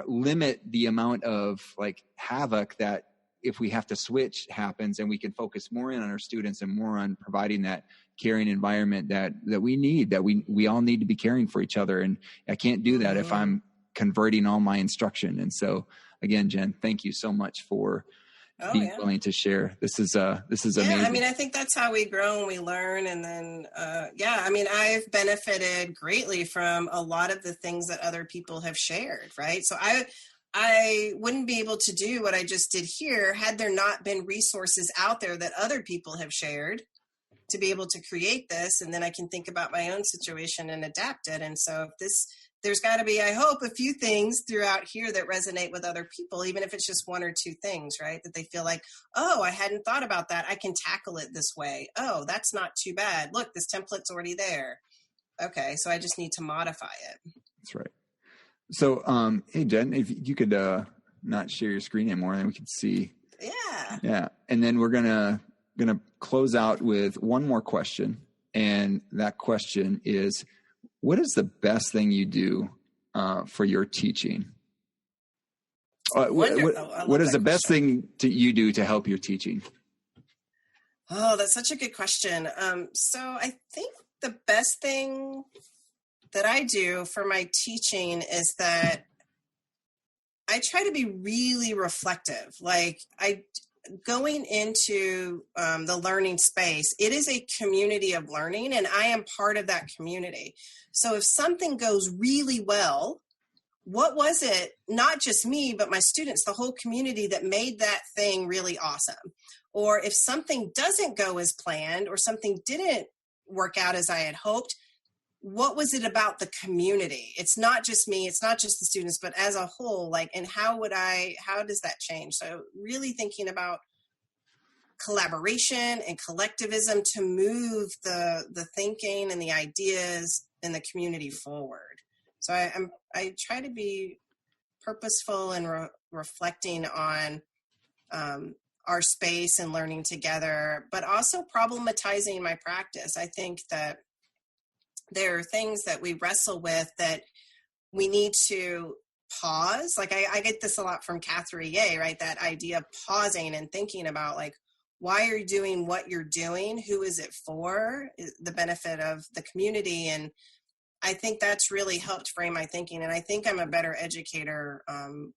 limit the amount of like havoc that if we have to switch happens, and we can focus more in on our students and more on providing that caring environment that we need, that we all need to be caring for each other. And I can't do that if I'm converting all my instruction. And so again, Jen, thank you so much for being willing to share. This is amazing. I mean, I think that's how we grow and we learn. And then, I mean, I've benefited greatly from a lot of the things that other people have shared. Right. So I wouldn't be able to do what I just did here had there not been resources out there that other people have shared to be able to create this. And then I can think about my own situation and adapt it. And so if there's got to be, I hope, a few things throughout here that resonate with other people, even if it's just one or two things, right? That they feel like, oh, I hadn't thought about that. I can tackle it this way. Oh, that's not too bad. Look, this template's already there. Okay, so I just need to modify it. That's right. So, hey, Jen, if you could not share your screen anymore, then we could see. Yeah. Yeah. And then we're gonna close out with one more question. And that question is, what is the best thing you do for your teaching? What is the best thing you do to help your teaching? Oh, that's such a good question. So I think the best thing that I do for my teaching is that I try to be really reflective. Like going into the learning space, it is a community of learning, and I am part of that community. So if something goes really well, what was it, not just me, but my students, the whole community that made that thing really awesome? Or if something doesn't go as planned or something didn't work out as I had hoped, what was it about the community? It's not just me, it's not just the students, but as a whole, like, and how does that change? So really thinking about collaboration and collectivism to move the thinking and the ideas in the community forward. So I try to be purposeful and reflecting on our space and learning together, but also problematizing my practice. I think that there are things that we wrestle with that we need to pause. Like I get this a lot from Catherine Ye, right? That idea of pausing and thinking about, like, why are you doing what you're doing? Who is it for? The benefit of the community. And I think that's really helped frame my thinking. And I think I'm a better educator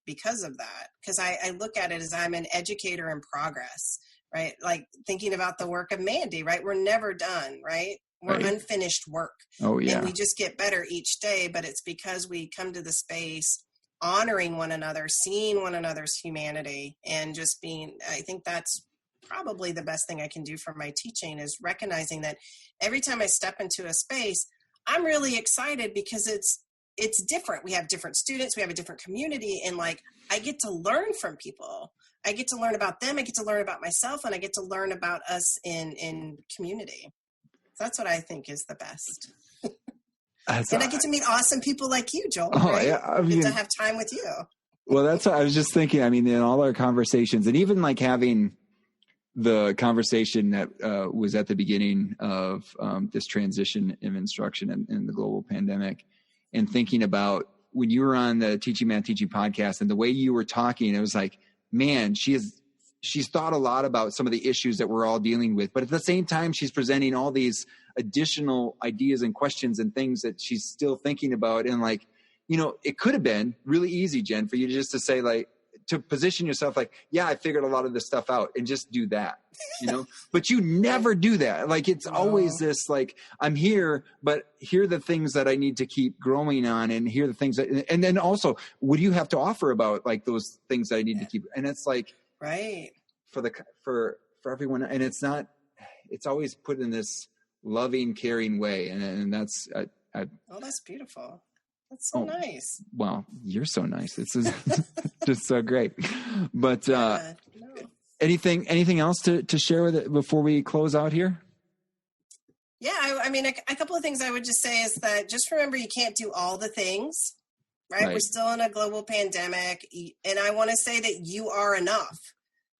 because of that. Because I look at it as I'm an educator in progress, right? Like thinking about the work of Mandy, right? We're never done, right? We're unfinished work. Oh, yeah. And we just get better each day, but it's because we come to the space honoring one another, seeing one another's humanity, and just being, I think that's probably the best thing I can do for my teaching, is recognizing that every time I step into a space, I'm really excited because it's different. We have different students, we have a different community, and like I get to learn from people. I get to learn about them, I get to learn about myself, and I get to learn about us in community. That's what I think is the best. And I get to meet awesome people like you, Joel. Oh, right? Yeah. I mean, get to have time with you. Well, that's what I was just thinking. I mean, in all our conversations, and even like having the conversation that was at the beginning of this transition of instruction in the global pandemic, and thinking about when you were on the Teaching Math Teaching podcast and the way you were talking, it was like, man, she's thought a lot about some of the issues that we're all dealing with, but at the same time, she's presenting all these additional ideas and questions and things that she's still thinking about. And like, you know, it could have been really easy, Jen, for you just to say, like, to position yourself like, yeah, I figured a lot of this stuff out, and just do that, you know, but you never do that. Like, it's always this, like, I'm here, but here are the things that I need to keep growing on, and here are the things that, and then also, what do you have to offer about like those things that I need to keep? And it's like, right. For everyone. And it's always put in this loving, caring way. And that's, oh, that's beautiful. That's so nice. Well, you're so nice. This is just so great. But anything else to share with it before we close out here? Yeah. I mean, a couple of things I would just say is that just remember, you can't do all the things, right? We're still in a global pandemic. And I want to say that you are enough.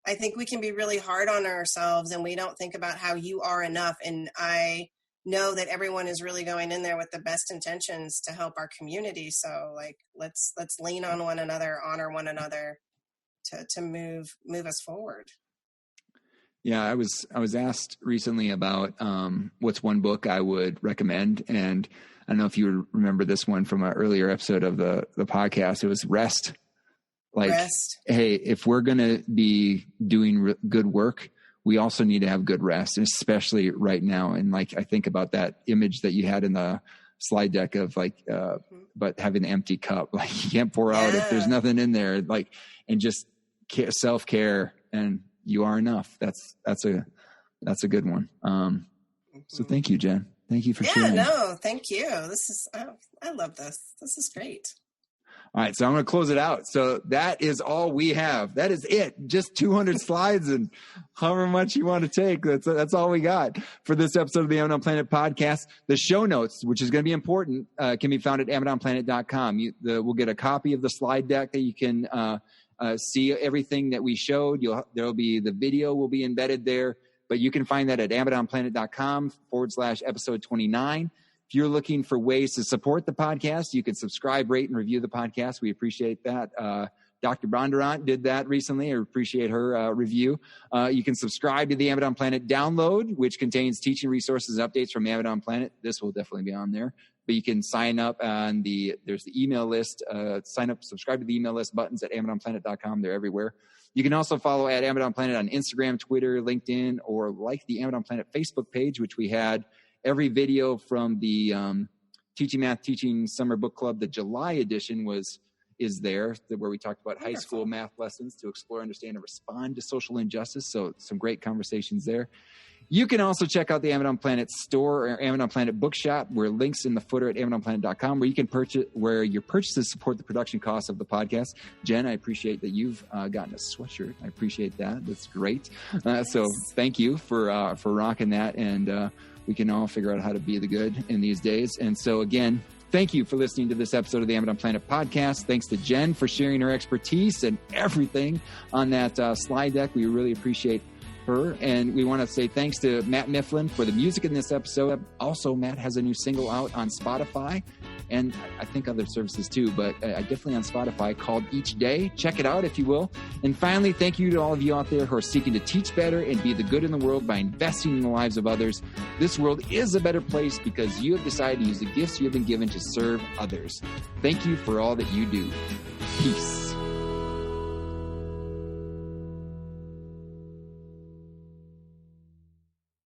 I think we can be really hard on ourselves, and we don't think about how you are enough. And I know that everyone is really going in there with the best intentions to help our community. So like, let's lean on one another, honor one another to move us forward. Yeah. I was asked recently about what's one book I would recommend. And I don't know if you remember this one from an earlier episode of the podcast. It was Rest. Like, hey, if we're going to be doing good work, we also need to have good rest, and especially right now. And like, I think about that image that you had in the slide deck of like, but having an empty cup, like you can't pour out if there's nothing in there, like, and just self-care, and you are enough. That's a good one. So thank you, Jen. Thank you for sharing. Yeah, no, thank you. I love this. This is great. All right, so I'm going to close it out. So that is all we have. That is it. Just 200 slides and however much you want to take. That's all we got for this episode of the Amazon Planet podcast. The show notes, which is going to be important, can be found at amazonplanet.com. We'll get a copy of the slide deck that you can see everything that we showed. There'll be the video will be embedded there, but you can find that at amazonplanet.com/episode 29. If you're looking for ways to support the podcast, you can subscribe, rate, and review the podcast. We appreciate that. Dr. Bondurant did that recently. I appreciate her review. You can subscribe to the Amazon Planet download, which contains teaching resources and updates from Amazon Planet. This will definitely be on there. But you can sign up on there's the email list. Subscribe to the email list buttons at amazonplanet.com. They're everywhere. You can also follow at Amazon Planet on Instagram, Twitter, LinkedIn, or like the Amazon Planet Facebook page, which we had every video from the Teaching Math Teaching Summer Book Club. The July edition is there, where we talked about high school math lessons to explore, understand, and respond to social injustice. So some great conversations there. You can also check out the Amazon Planet store or Amazon Planet bookshop, where links in the footer at amazonplanet.com, where you can where your purchases support the production costs of the podcast. Jen, I appreciate that you've gotten a sweatshirt. I appreciate that. That's great. So thank you for rocking that. And we can all figure out how to be the good in these days. And so again, thank you for listening to this episode of the Amazon Planet podcast. Thanks to Jen for sharing her expertise and everything on that slide deck. We really appreciate her. And we want to say thanks to Matt Mifflin for the music in this episode. Also, Matt has a new single out on Spotify and I think other services too, but definitely on Spotify, called Each Day. Check it out if you will. And finally, thank you to all of you out there who are seeking to teach better and be the good in the world by investing in the lives of others. This world is a better place because you have decided to use the gifts you have been given to serve others. Thank you for all that you do. Peace.